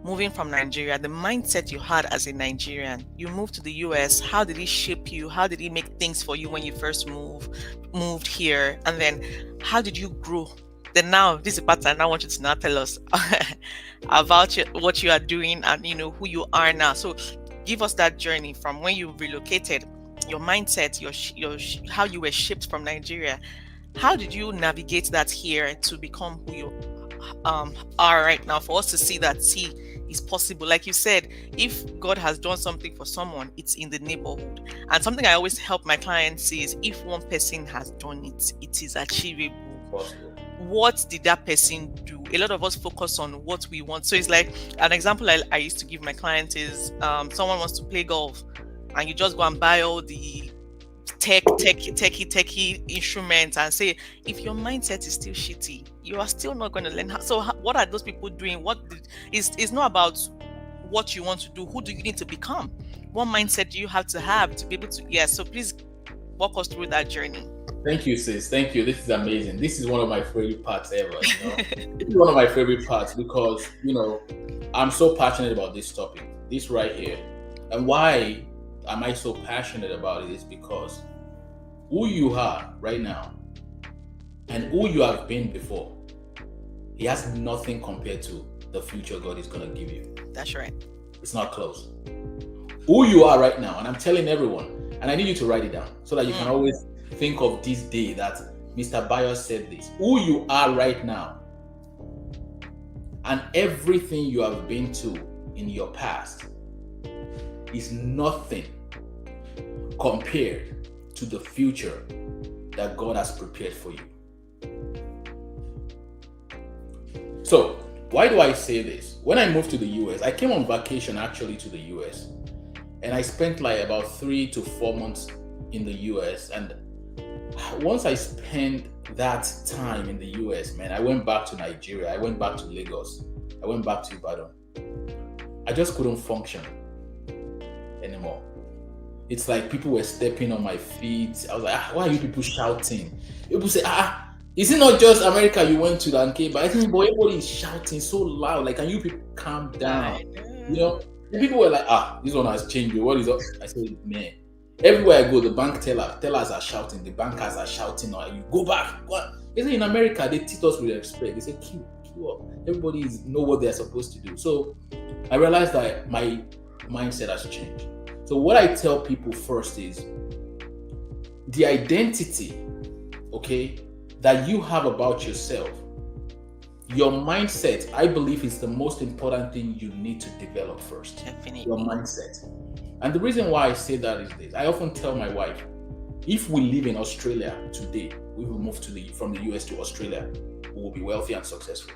moving from Nigeria, the mindset you had as a Nigerian? You moved to the US. How did it shape you? How did it make things for you when you first moved here? And then how did you grow? Then now, this is the part I now want you to now tell us about what you are doing and who you are now. So give us that journey from when you relocated, your mindset, your how you were shaped from Nigeria. How did you navigate that here to become who you are right now, for us to see that it's possible? Like you said, if God has done something for someone, it's in the neighborhood. And something I always help my clients see is, if one person has done it, it is achievable. Possible. What did that person do? A lot of us focus on what we want. So it's like, an example I used to give my clients is, someone wants to play golf, and you just go and buy all the techie instruments and say, if your mindset is still shitty, you are still not going to learn how. So what are those people doing? It's not about what you want to do. Who do you need to become? What mindset do you have to be able to? So please walk us through that journey. Thank you, sis. Thank you. This is amazing. This is one of my favorite parts ever. This is one of my favorite parts because, I'm so passionate about this topic, this right here. And why am I so passionate about it is because who you are right now and who you have been before, it has nothing compared to the future God is going to give you. That's right. It's not close. Who you are right now, and I'm telling everyone, and I need you to write it down so that you can always think of this day that Mr. Bayo said this. Who you are right now and everything you have been to in your past is nothing compared to the future that God has prepared for you. So, why do I say this? When I moved to the US, I came on vacation actually to the US, and I spent like about 3 to 4 months in the US. And once I spent that time in the US, man, I went back to Nigeria, I went back to Lagos, I went back to Ibadan. I just couldn't function anymore. It's like people were stepping on my feet. I was like, why are you people shouting? People say, Is it not just America you went to, Lanke? But I think everybody is shouting so loud. Like, can you people calm down? I You know. know, the people were like, this one has changed. What is up? I said, man, everywhere I go, the bank tellers are shouting, the bankers are shouting, or you go back. What? They say in America, they treat us with respect. They say, queue up. Everybody know what they're supposed to do. So I realized that my mindset has changed. So what I tell people first is the identity, okay, that you have about yourself, your mindset, I believe, is the most important thing you need to develop first. Definitely. Your mindset. And the reason why I say that is this. I often tell my wife, if we live in Australia today, we will move from the US to Australia, we will be wealthy and successful.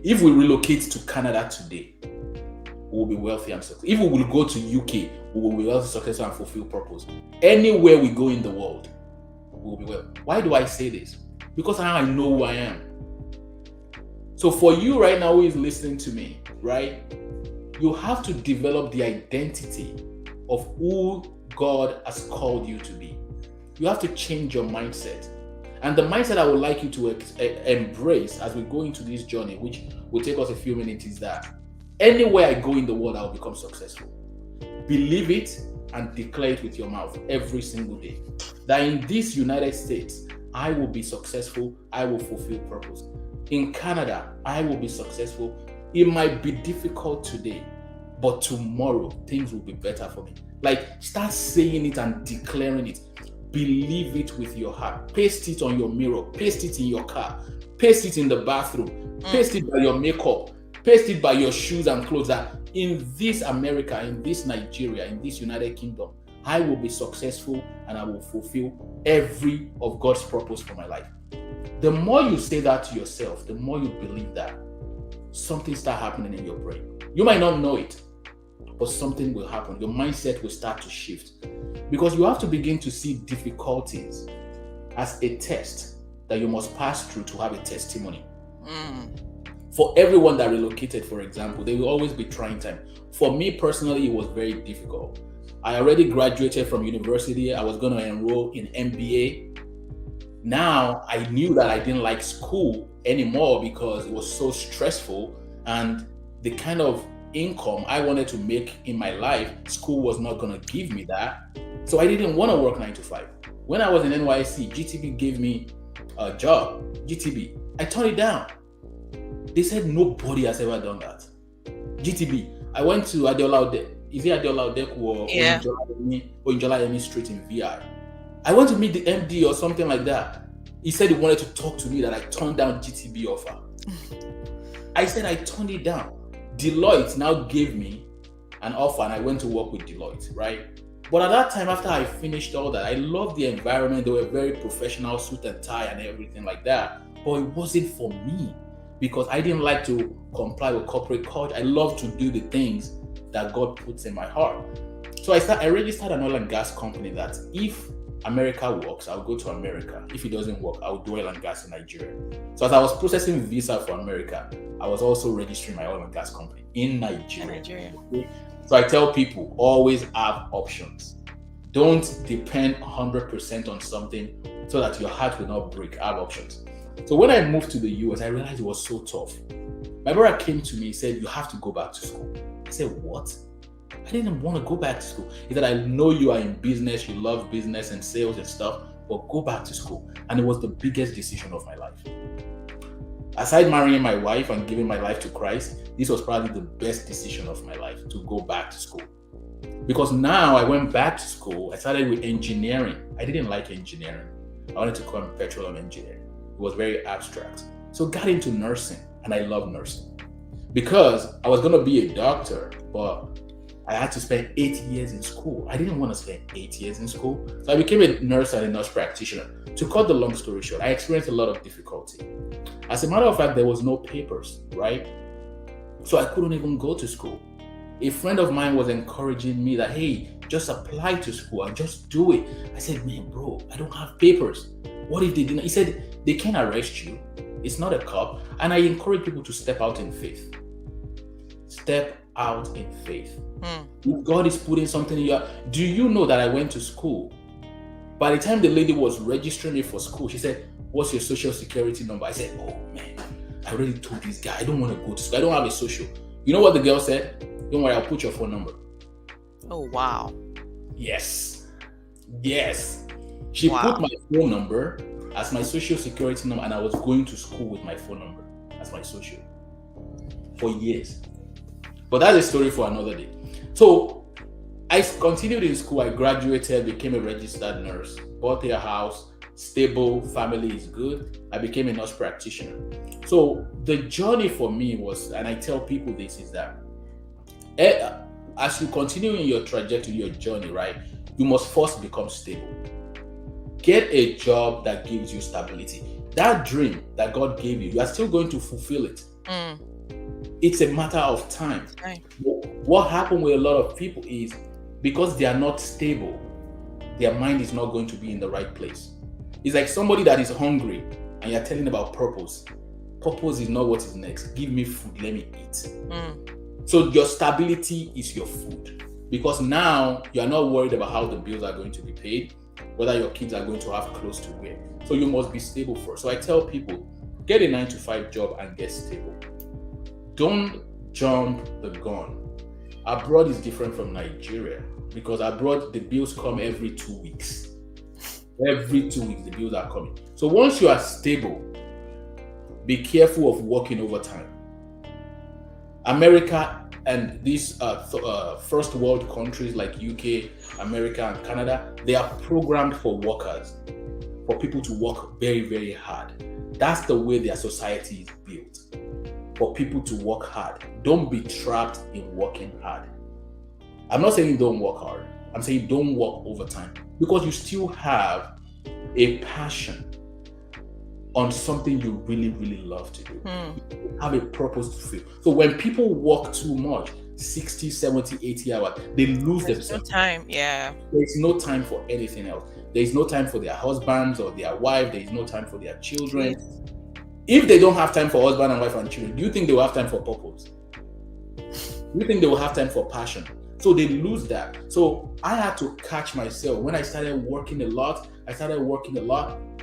If we relocate to Canada today, we will be wealthy and successful. If we will go to UK, we will be wealthy, successful, and fulfill purpose. Anywhere we go in the world, we will be well. Why do I say this? Because I know who I am. So for you right now who is listening to me, right? You have to develop the identity of who God has called you to be. You have to change your mindset. And the mindset I would like you to embrace as we go into this journey, which will take us a few minutes, is that anywhere I go in the world, I will become successful. Believe it and declare it with your mouth every single day. That in this United States, I will be successful. I will fulfill purpose. In Canada, I will be successful. It might be difficult today, but tomorrow things will be better for me. Like, start saying it and declaring it. Believe it with your heart. Paste it on your mirror. Paste it in your car. Paste it in the bathroom. Paste it by your makeup. Paste it by your shoes and clothes. That in this America, in this Nigeria, in this United Kingdom, I will be successful and I will fulfill every of God's purpose for my life. The more you say that to yourself, the more you believe that, something starts happening in your brain. You might not know it, but something will happen. Your mindset will start to shift, because you have to begin to see difficulties as a test that you must pass through to have a testimony. For everyone that relocated, for example, there will always be trying time. For me personally, it was very difficult. I already graduated from university. I was going to enroll in MBA. Now I knew that I didn't like school anymore because it was so stressful, and the kind of income I wanted to make in my life, school was not going to give me that. So I didn't want to work 9 to 5. When I was in NYC, GTB gave me a job. GTB, I turned it down. They said nobody has ever done that. GTB, I went to Adeola Ode. Is it Adeola Odeku or Injola Emi Street in VI? I went to meet the MD or something like that. He said he wanted to talk to me, that I turned down GTB offer. I said I turned it down. Deloitte now gave me an offer and I went to work with Deloitte, right? But at that time, after I finished all that, I loved the environment. They were very professional, suit and tie and everything like that. But it wasn't for me, because I didn't like to comply with corporate culture. I love to do the things that God puts in my heart. So I registered an oil and gas company that if America works, I'll go to America. If it doesn't work, I'll do oil and gas in Nigeria. So as I was processing visa for America, I was also registering my oil and gas company in Nigeria. So I tell people, always have options. Don't depend 100% on something so that your heart will not break. Have options. So when I moved to the US, I realized it was so tough. My brother came to me and said, you have to go back to school. I said, what? I didn't want to go back to school. He said, I know you are in business, you love business and sales and stuff, but go back to school. And it was the biggest decision of my life. Aside marrying my wife and giving my life to Christ, this was probably the best decision of my life, to go back to school. Because now I went back to school, I started with engineering. I didn't like engineering. I wanted to become petroleum engineer. It was very abstract. So got into nursing, and I love nursing. Because I was going to be a doctor, but I had to spend 8 years in school. I didn't want to spend 8 years in school. So I became a nurse and a nurse practitioner. To cut the long story short, I experienced a lot of difficulty. As a matter of fact, there was no papers, right? So I couldn't even go to school. A friend of mine was encouraging me that, hey, just apply to school and just do it. I said, man, bro, I don't have papers. What if they didn't? He said, they can't arrest you. It's not a cop. And I encourage people to step out in faith. Step out in faith. If God is putting something in your... Do you know that I went to school? By the time the lady was registering me for school, she said, what's your social security number? I said, oh man, I already told this guy I don't want to go to school. I don't have a social. You know what the girl said? Don't worry, I'll put your phone number. Oh, wow. Yes. She Wow. put my phone number as my social security number, and I was going to school with my phone number as my social for years. But that's a story for another day. So I continued in school. I graduated, became a registered nurse, bought a house, stable, family is good. I became a nurse practitioner. So the journey for me was, and I tell people this, is that as you continue in your trajectory, your journey, right, you must first become stable. Get a job that gives you stability. That dream that God gave you, you are still going to fulfill it. It's a matter of time. Right. What happened with a lot of people is because they are not stable, their mind is not going to be in the right place. It's like somebody that is hungry and you're telling about purpose. Purpose is not what is next. Give me food, let me eat. So your stability is your food, because now you are not worried about how the bills are going to be paid, whether your kids are going to have clothes to wear. So you must be stable first. So I tell people, get a 9-to-5 job and get stable. Don't jump the gun. Abroad is different from Nigeria, because abroad the bills come every 2 weeks. Every 2 weeks the bills are coming. So once you are stable, be careful of working overtime. America and these first world countries like UK, America, and Canada, they are programmed for workers, for people to work very, very hard. That's the way their society is built, for people to work hard. Don't be trapped in working hard. I'm not saying don't work hard. I'm saying don't work overtime, because you still have a passion on something you really, really love to do. You have a purpose to fulfill. So when people work too much, 60, 70, 80 hours, they lose themselves. No time, yeah. There's no time for anything else. There's no time for their husbands or their wife. There's no time for their children. Yes. If they don't have time for husband and wife and children, do you think they will have time for purpose? Do you think they will have time for passion? So they lose that. So I had to catch myself. When I started working a lot,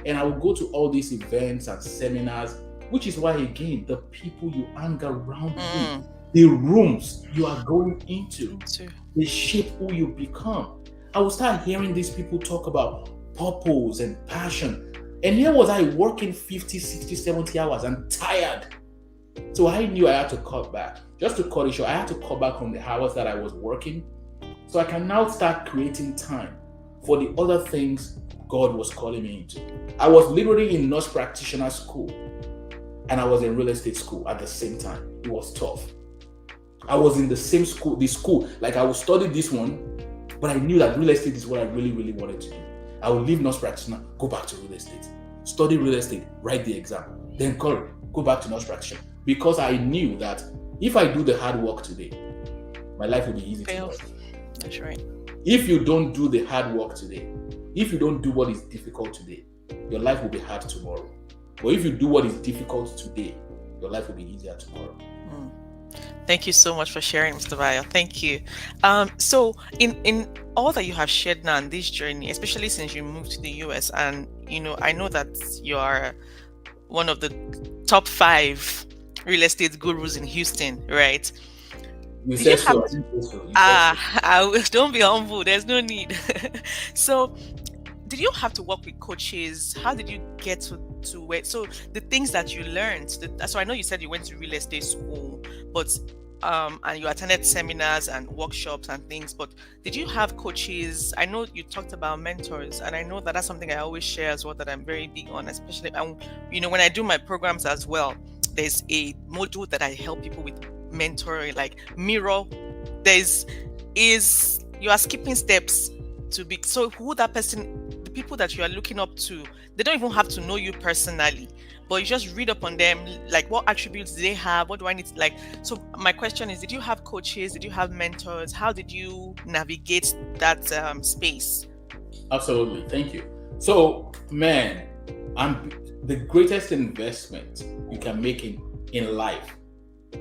and I would go to all these events and seminars, which is why, again, the people you hang around with, the rooms you are going into, they shape who you become. I would start hearing these people talk about purpose and passion. And here was I working 50, 60, 70 hours and tired. So I knew I had to cut back. Just to cut it short, I had to cut back on the hours that I was working, so I can now start creating time for the other things God was calling me into. I was literally in nurse practitioner school, and I was in real estate school at the same time. It was tough. I was in the same school, like I would study this one, but I knew that real estate is what I really, really wanted to do. I would leave nurse practitioner, go back to real estate, study real estate, write the exam, then go back to nurse practitioner, because I knew that if I do the hard work today, my life will be easy tomorrow. That's right. If you don't do the hard work today, if you don't do what is difficult today, your life will be hard tomorrow. But if you do what is difficult today, your life will be easier tomorrow. Thank you so much for sharing, Mr. Bayo. Thank you. So in all that you have shared now on this journey, especially since you moved to the US, and I know that you are one of the top 5 real estate gurus in Houston, right? You said so. Don't be humble. There's no need. So, did you have to work with coaches? How did you get to where? So, the things that you learned. So, I know you said you went to real estate school, but and you attended seminars and workshops and things. But did you have coaches? I know you talked about mentors, and I know that that's something I always share as well, that I'm very big on, especially when I do my programs as well. There's a module that I help people with mentoring, like mirror. You are skipping steps to be, so who that person, the people that you are looking up to, they don't even have to know you personally, but you just read up on them, like what attributes do they have, what do I need to, like. So my question is, did you have coaches, did you have mentors? How did you navigate that space? Absolutely, thank you. So man, the greatest investment you can make in life,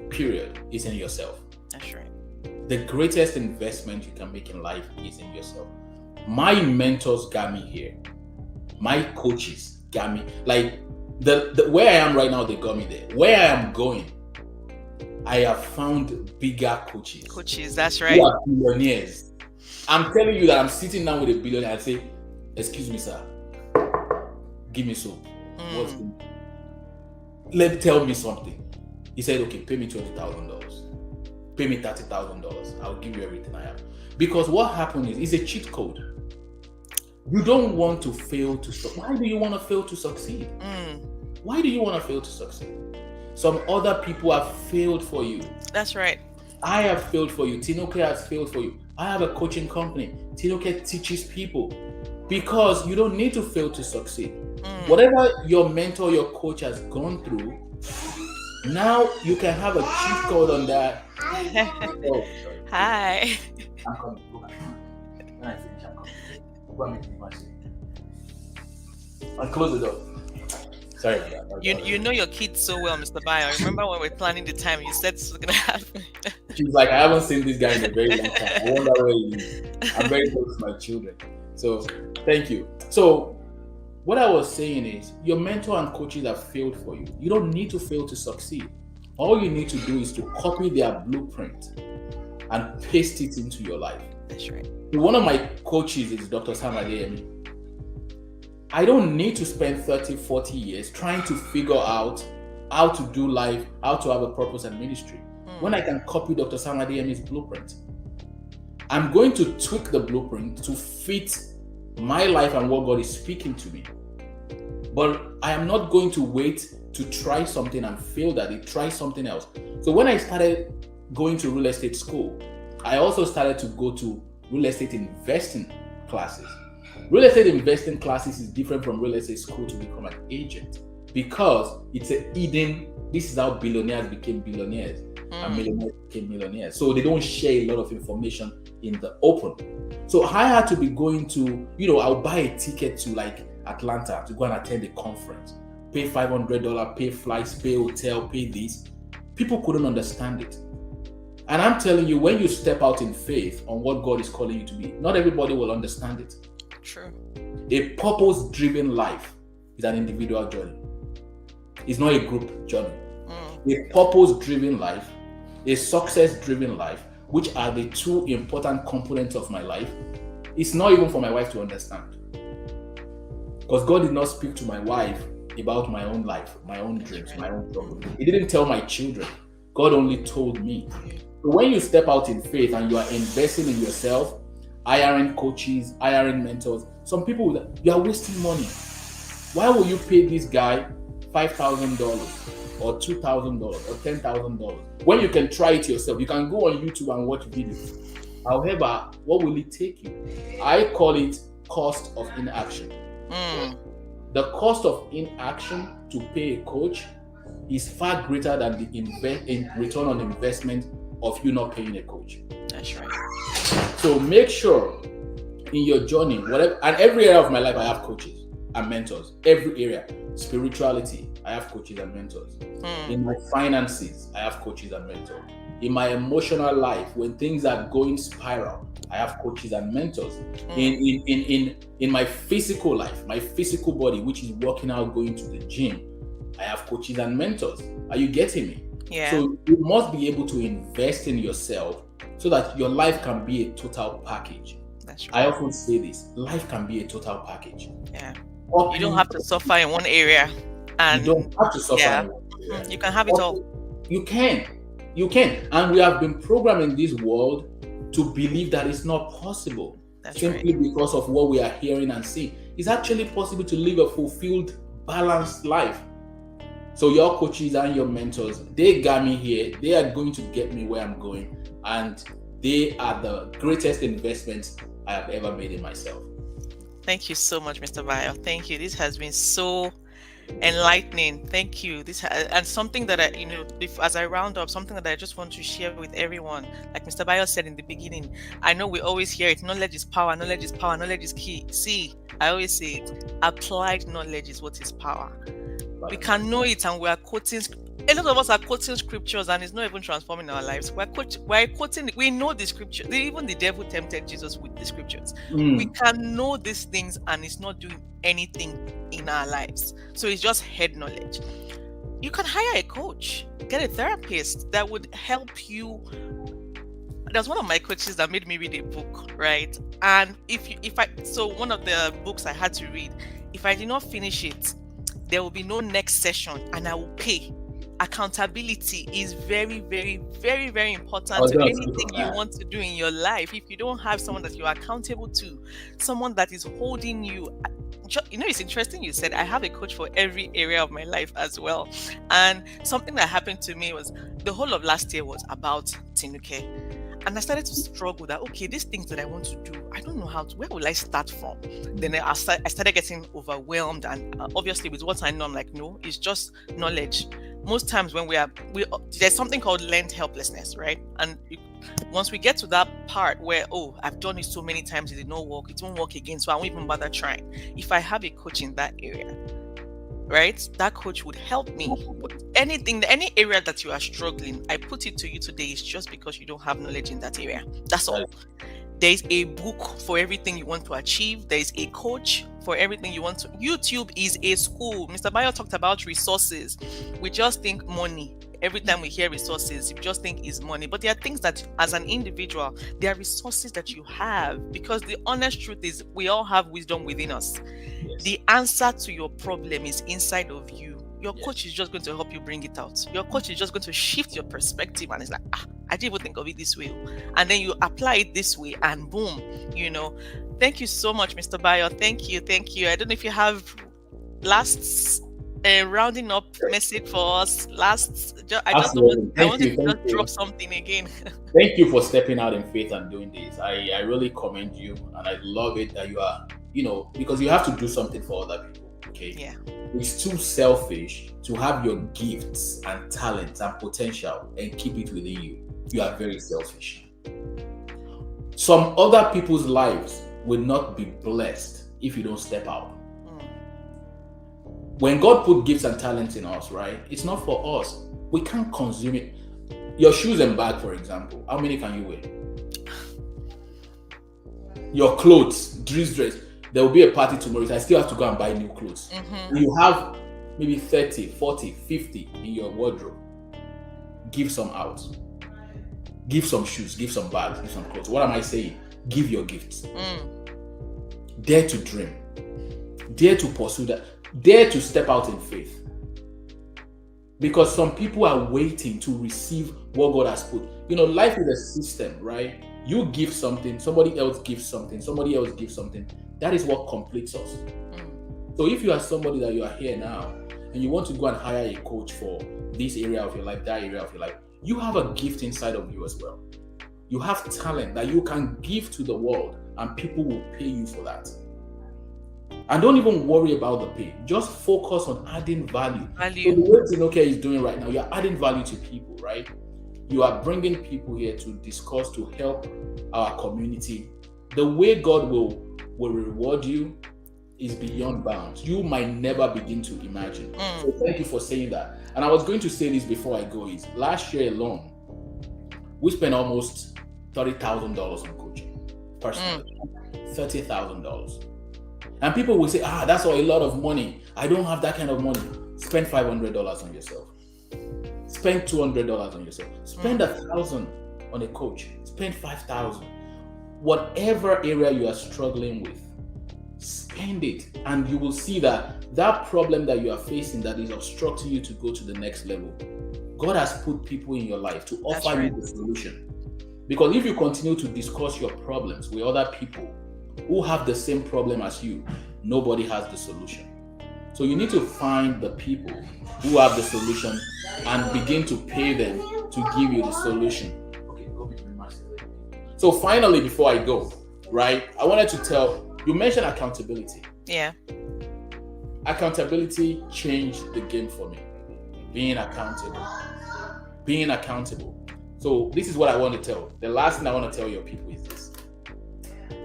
period, is in yourself. That's right. The greatest investment you can make in life is in yourself. My mentors got me here. My coaches got me. Like the where I am right now, they got me there. Where I am going, I have found bigger coaches Coaches, that's who right. are billionaires. I'm telling you that I'm sitting down with a billionaire and say, "Excuse me, sir, give me soap. What's Mm. tell me something." He said, "Okay, pay me $20,000. Pay me $30,000. I'll give you everything I have." Because what happened is it's a cheat code. You don't want to fail to stop. Why do you want to fail to succeed? Mm. Why do you want to fail to succeed? Some other people have failed for you. That's right. I have failed for you. Tinuke has failed for you. I have a coaching company. Tinuke teaches people because you don't need to fail to succeed. Mm. Whatever your mentor, your coach has gone through, now you can have a cheat code on that. Oh, sorry. Hi. I'm coming. When I finish, I'm coming. Go and make me my seat. And close the door. Sorry about that. You know your kids so well, Mr. Bayo. Remember when we were planning the time, you said this was gonna happen. She's like, I haven't seen this guy in a very long time. I wonder where he is. I'm very close to my children. So thank you. So what I was saying is your mentor and coaches have failed for you. You don't need to fail to succeed. All you need to do is to copy their blueprint and paste it into your life. That's right. One of my coaches is Dr. Sam Adeyemi. I don't need to spend 30, 40 years trying to figure out how to do life, how to have a purpose and ministry. When I can copy Dr. Sam Adeyemi's blueprint, I'm going to tweak the blueprint to fit my life and what God is speaking to me. But I am not going to wait to try something and fail at it, try something else. So when I started going to real estate school, I also started to go to real estate investing classes. Real estate investing classes is different from real estate school to become an agent because it's a hidden, this is how billionaires became billionaires and millionaires became millionaires. So they don't share a lot of information in the open. So I had to be going to, I'll buy a ticket to like Atlanta to go and attend a conference, pay $500, pay flights, pay hotel, pay this. People couldn't understand it. And I'm telling you, when you step out in faith on what God is calling you to be, not everybody will understand it. True. A purpose-driven life is an individual journey. It's not a group journey. A purpose-driven life, a success-driven life, which are the two important components of my life, it's not even for my wife to understand. Because God did not speak to my wife about my own life, my own dreams, my own struggle. He didn't tell my children. God only told me. So when you step out in faith and you are investing in yourself, hiring coaches, hiring mentors, some people, you are wasting money. Why will you pay this guy $5,000 or $2,000 or $10,000 when you can try it yourself? You can go on YouTube and watch videos. However, what will it take you? I call it cost of inaction. The cost of inaction to pay a coach is far greater than the return on investment of you not paying a coach. That's right. So make sure in your journey, whatever, and every area of my life, I have coaches and mentors. Every area, spirituality, I have coaches and mentors. In my finances, I have coaches and mentors. In my emotional life, when things are going spiral, I have coaches and mentors. In my physical life, my physical body, which is working out, going to the gym, I have coaches and mentors. Are you getting me? Yeah. So you must be able to invest in yourself so that your life can be a total package. That's right. I often say this, life can be a total package. Yeah. You don't have to suffer in one area. And you don't have to suffer in one area. You can have it all. You can. And we have been programmed in this world to believe that it's not possible. That's simply because of what we are hearing and seeing. It's actually possible to live a fulfilled, balanced life. So your coaches and your mentors, they got me here. They are going to get me where I'm going. And they are the greatest investments I have ever made in myself. Thank you so much, Mr. Bayo. Thank you. This has been so enlightening. Thank you. And something that as I round up, something that I just want to share with everyone, like Mr. Bayo said in the beginning, I know we always hear it, knowledge is power, knowledge is power, knowledge is key. See, I always say it, applied knowledge is what is power. We can know it and we are quoting A lot of us are quoting scriptures and it's not even transforming our lives. We're quoting, we know the scripture. Even the devil tempted Jesus with the scriptures. We Mm. can know these things and it's not doing anything in our lives. So it's just head knowledge. You can hire a coach, get a therapist that would help you. There's one of my coaches that made me read a book, right? And so one of the books I had to read, if I did not finish it, there will be no next session and I will pay. Accountability is very, very, very, very I important was to going to speak anything on you that. want to do in your life. If you don't have someone that you're accountable to, someone that is holding you, it's interesting you said I have a coach for every area of my life as well. And something that happened to me was the whole of last year was about Tinuke. And I started to struggle that, okay, these things that I want to do, I don't know where will I start from? Then I started getting overwhelmed. And obviously with what I know, I'm like, no, it's just knowledge. Most times when there's something called learned helplessness, right? And once we get to that part where, oh, I've done it so many times, it did not work, it won't work again, so I won't even bother trying. If I have a coach in that area, right, that coach would help me. Any area that you are struggling, I put it to you today, is just because you don't have knowledge in that area. That's all. There is a book for everything you want to achieve. There is a coach for everything you want to. YouTube is a school. Mr. Bayo talked about resources. We just think money. Every time we hear resources, we just think is money. But there are things that, as an individual, there are resources that you have. Because the honest truth is, we all have wisdom within us. Yes. The answer to your problem is inside of you. Your Yes. coach is just going to help you bring it out. Your coach is just going to shift your perspective, and it's like, I didn't even think of it this way. And then you apply it this way, and boom, Thank you so much, Mr. Bayo. Thank you. I don't know if you have last rounding up message for us. I wanted to just drop something again. Thank you for stepping out in faith and doing this. I really commend you, and I love it that you are, because you have to do something for other people. Okay. Yeah. It's too selfish to have your gifts and talents and potential and keep it within you. You are very selfish. Some other people's lives will not be blessed if you don't step out. When God put gifts and talents in us, right? It's not for us. We can't consume it. Your shoes and bag, for example, how many can you wear? Your clothes, dress. There will be a party tomorrow. So I still have to go and buy new clothes. Mm-hmm. You have maybe 30, 40, 50 in your wardrobe. Give some out. Give some shoes, give some bags, give some clothes. What am I saying? Give your gifts. Dare to dream. Dare to pursue that. Dare to step out in faith. Because some people are waiting to receive what God has put. Life is a system, right? You give something, somebody else gives something, somebody else gives something. That is what completes us. So if you are somebody that you are here now and you want to go and hire a coach for this area of your life, that area of your life, you have a gift inside of you as well. You have talent that you can give to the world and people will pay you for that. And don't even worry about the pay. Just focus on adding value. So the way Tinuke is doing right now, you're adding value to people, right? You are bringing people here to discuss, to help our community. The way God will reward you is beyond bounds. You might never begin to imagine. So thank you for saying that. And I was going to say this before I go, is last year alone, we spent almost $30,000 on coaching, personally. $30,000. And people will say, that's a lot of money. I don't have that kind of money. Spend $500 on yourself. Spend $200 on yourself. Spend $1,000 on a coach. Spend $5,000. Whatever area you are struggling with, spend it. And you will see that problem that you are facing that is obstructing you to go to the next level, God has put people in your life to offer you the solution. Because if you continue to discuss your problems with other people who have the same problem as you, nobody has the solution. So you need to find the people who have the solution and begin to pay them to give you the solution. Okay, go between my. So finally, before I go, right, I wanted to you mentioned accountability. Yeah. Accountability changed the game for me. Being accountable. So this is what I want to tell. The last thing I want to tell your people is this.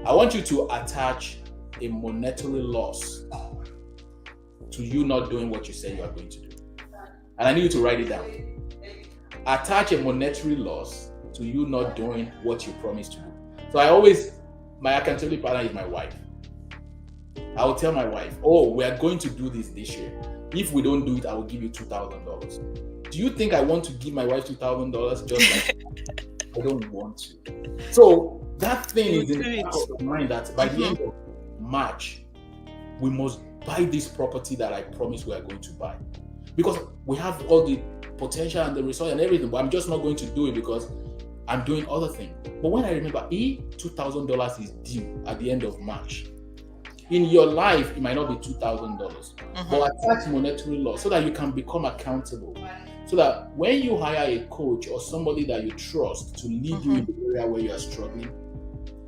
I want you to attach a monetary loss to you not doing what you say you are going to do. And I need you to write it down. Attach a monetary loss to you not doing what you promised to do. So my accountability partner is my wife. I will tell my wife, oh, we are going to do this year. If we don't do it, I will give you $2,000. Do you think I want to give my wife $2,000 just like I don't want to? So that thing is in the back of my mind that by the end of March, we must buy this property that I promised we are going to buy. Because we have all the potential and the resource and everything, but I'm just not going to do it because I'm doing other things. But when I remember, $2,000 is due at the end of March. In your life, it might not be $2,000, but attach monetary loss so that you can become accountable. So that when you hire a coach or somebody that you trust to lead you in the area where you are struggling,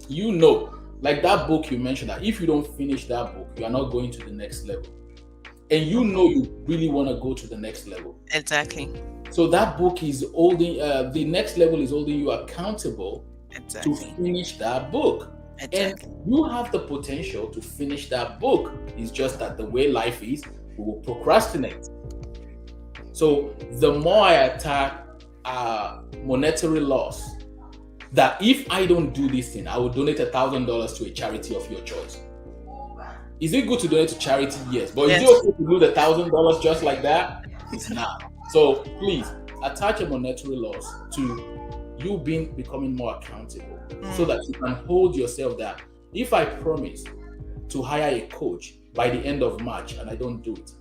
you know, like that book you mentioned, that if you don't finish that book, you are not going to the next level. And you know you really want to go to the next level. Exactly. So that book is holding, the next level is holding you accountable to finish that book. And you have the potential to finish that book. It's just that the way life is, we will procrastinate. So the more I attack monetary loss, that if I don't do this thing, I will donate $1,000 to a charity of your choice. Is it good to donate to charity? Yes. But is it okay to do the $1,000 just like that? It's not. So please attach a monetary loss to you becoming more accountable so that you can hold yourself that if I promise to hire a coach by the end of March and I don't do it,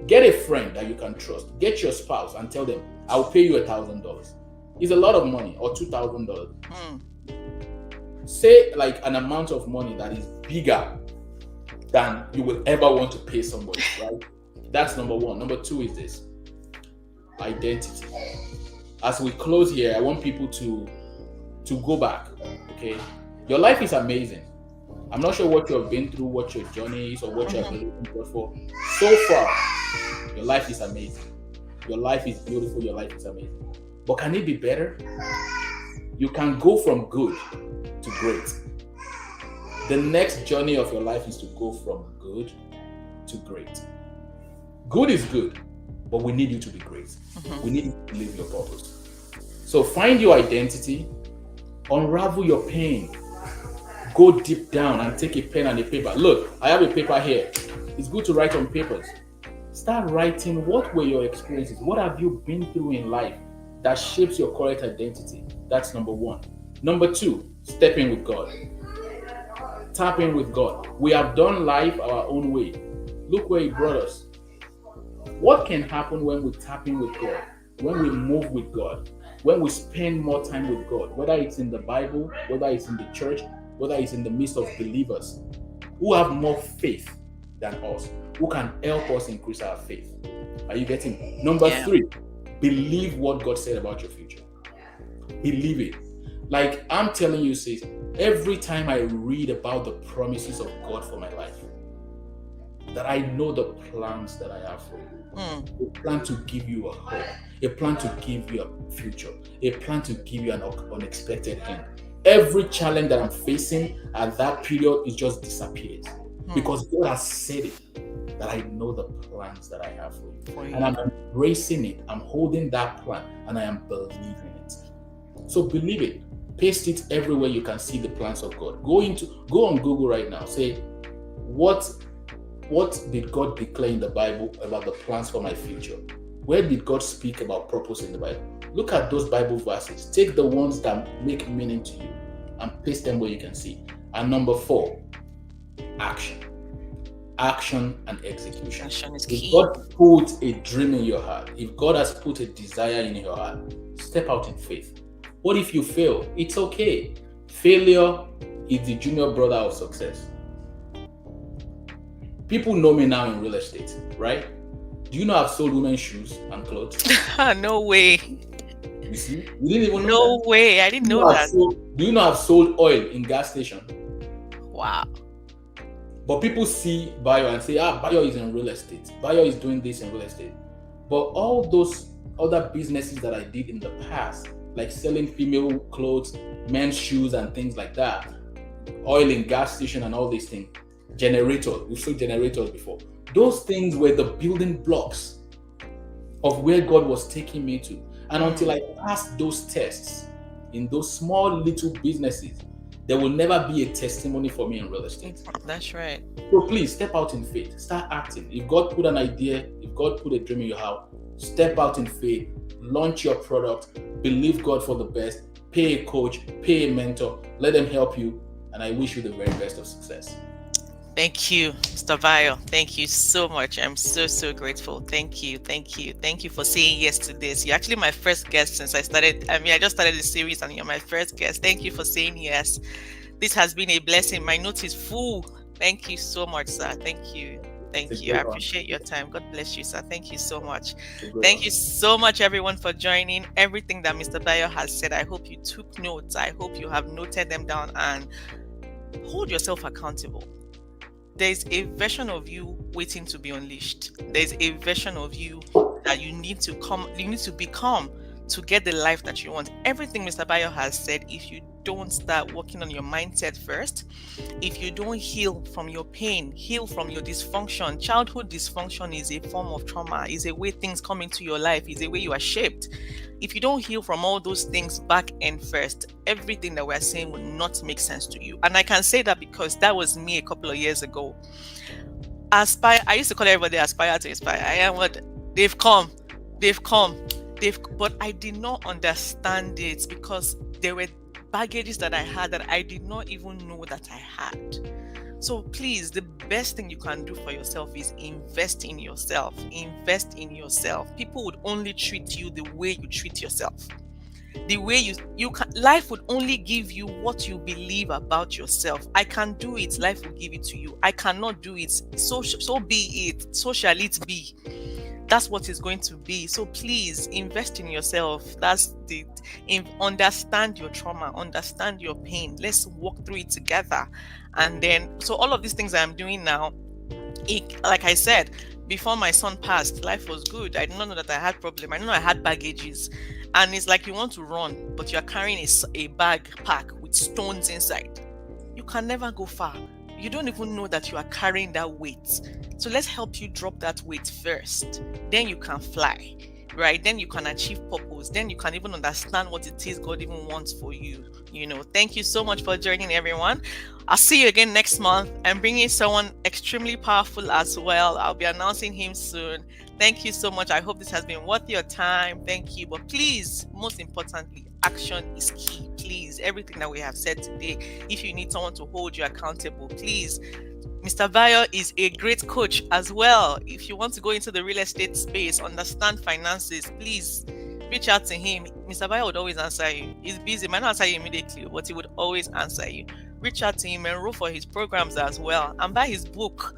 get a friend that you can trust, get your spouse and tell them, I'll pay you $1,000. It's a lot of money, or $2,000. Say like an amount of money that is bigger than you will ever want to pay somebody, right? That's number one. Number two is this: identity. As we close here, I want people to go back, okay? Your life is amazing. I'm not sure what you have been through, what your journey is, or what you have been looking for. So far, your life is amazing. Your life is beautiful. Your life is amazing. But can it be better? You can go from good to great. The next journey of your life is to go from good to great. Good is good, but we need you to be great. We need you to live your purpose. So find your identity, unravel your pain, go deep down and take a pen and a paper. Look, I have a paper here. It's good to write on papers. Start writing what were your experiences. What have you been through in life that shapes your current identity? That's number one. Number two, step in with God. Tap in with God. We have done life our own way. Look where He brought us. What can happen when we tap in with God? When we move with God? When we spend more time with God? Whether it's in the Bible, whether it's in the church, whether it's in the midst of believers who have more faith than us, who can help us increase our faith. Are you getting? Number three, believe what God said about your future. Believe it. Like I'm telling you, sis, every time I read about the promises of God for my life, that I know the plans that I have for you. A plan to give you a hope, a plan to give you a future, a plan to give you an unexpected end. Every challenge that I'm facing at that period is just disappeared because God has said it, that I know the plans that I have for you. And I'm embracing it. I'm holding that plan and I am believing it. So believe it. Paste it everywhere you can see the plans of God. Go on Google right now. Say, what did God declare in the Bible about the plans for my future? Where did God speak about purpose in the Bible? Look at those Bible verses. Take the ones that make meaning to you and paste them where you can see. And number 4, action. Action and execution. Action is key. If God put a dream in your heart, if God has put a desire in your heart, step out in faith. What if you fail? It's okay. Failure is the junior brother of success. People know me now in real estate, right? Do you know I've sold women's shoes and clothes? No way. You see? You didn't even know No way. I didn't know that. Do you know I've sold oil in gas station? Wow. But people see Bayo and say, Bayo is in real estate. Bayo is doing this in real estate. But all those other businesses that I did in the past, like selling female clothes, men's shoes and things like that, oil in gas station and all these things, generators, we've sold generators before. Those things were the building blocks of where God was taking me to. And until Mm, I passed those tests in those small little businesses, there will never be a testimony for me in real estate. that's right. So please step out in faith, start acting. If God put an idea, if God put a dream in your heart, step out in faith, launch your product, believe God for the best, pay a coach, pay a mentor, let them help you. And I wish you the very best of success. Thank you, Mr. Bayo. Thank you so much. I'm so grateful. Thank you. Thank you. Thank you for saying yes to this. You're actually my first guest since I started. I mean, I just started the series and you're my first guest. Thank you for saying yes. This has been a blessing. My note is full. Thank you so much, sir. Thank you. It's a Thank you. I great one. appreciate your time. God bless you, sir. Thank you so much. It's a great Thank you one. so much, everyone, for joining. Everything that Mr. Bayo has said, I hope you took notes. I hope you have noted them down and hold yourself accountable. There's a version of you waiting to be unleashed. There's a version of you that you need to become to get the life that you want. Everything Mr. Bayo has said, if you don't start working on your mindset first, if you don't heal from your pain, heal from your dysfunction. Childhood dysfunction is a form of trauma, is a way things come into your life, is a way you are shaped. If you don't heal from all those things back end first, everything that we're saying will not make sense to you. And I can say that because that was me a couple of years ago. Aspire, I used to call everybody aspire to inspire. I am what they've come, they've come, but I did not understand it because there were baggages that I had that I did not even know that I had. So please, the best thing you can do for yourself is invest in yourself. Invest in yourself. People would only treat you the way you treat yourself. The way you can, life would only give you what you believe about yourself. I can do it, life will give it to you. I cannot do it, so be it. So shall it be. That's what it's going to be. So please invest in yourself. That's the understand your trauma, understand your pain. Let's walk through it together. And then, so all of these things I'm doing now, like I said, before my son passed, life was good. I did not know that I had problem. I didn't know I had baggages. And it's like you want to run, but you're carrying a backpack with stones inside. You can never go far. You don't even know that you are carrying that weight. So let's help you drop that weight first. Then you can fly, right? Then you can achieve purpose. Then you can even understand what it is God even wants for you. Thank you so much for joining, everyone. I'll see you again next month. I'm bringing someone extremely powerful as well. I'll be announcing him soon. Thank you so much. I hope this has been worth your time. Thank you. But please, most importantly, action is key. Please, everything that we have said today, if you need someone to hold you accountable, please. Mr. Bayo is a great coach as well. If you want to go into the real estate space, understand finances, please reach out to him. Mr. Bayo would always answer you. He's busy, might not answer you immediately, but he would always answer you. Reach out to him, enroll for his programs as well, and buy his book.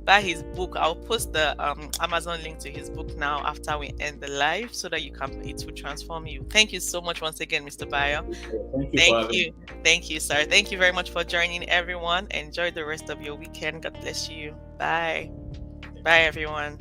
I'll post the Amazon link to his book now after we end the live so that it will transform you. Thank you so much once again, Mr. Bayo. Thank you for Thank having you. me. Thank you, sir. Thank you very much for joining, everyone. Enjoy the rest of your weekend. God bless you. Bye. Bye, everyone.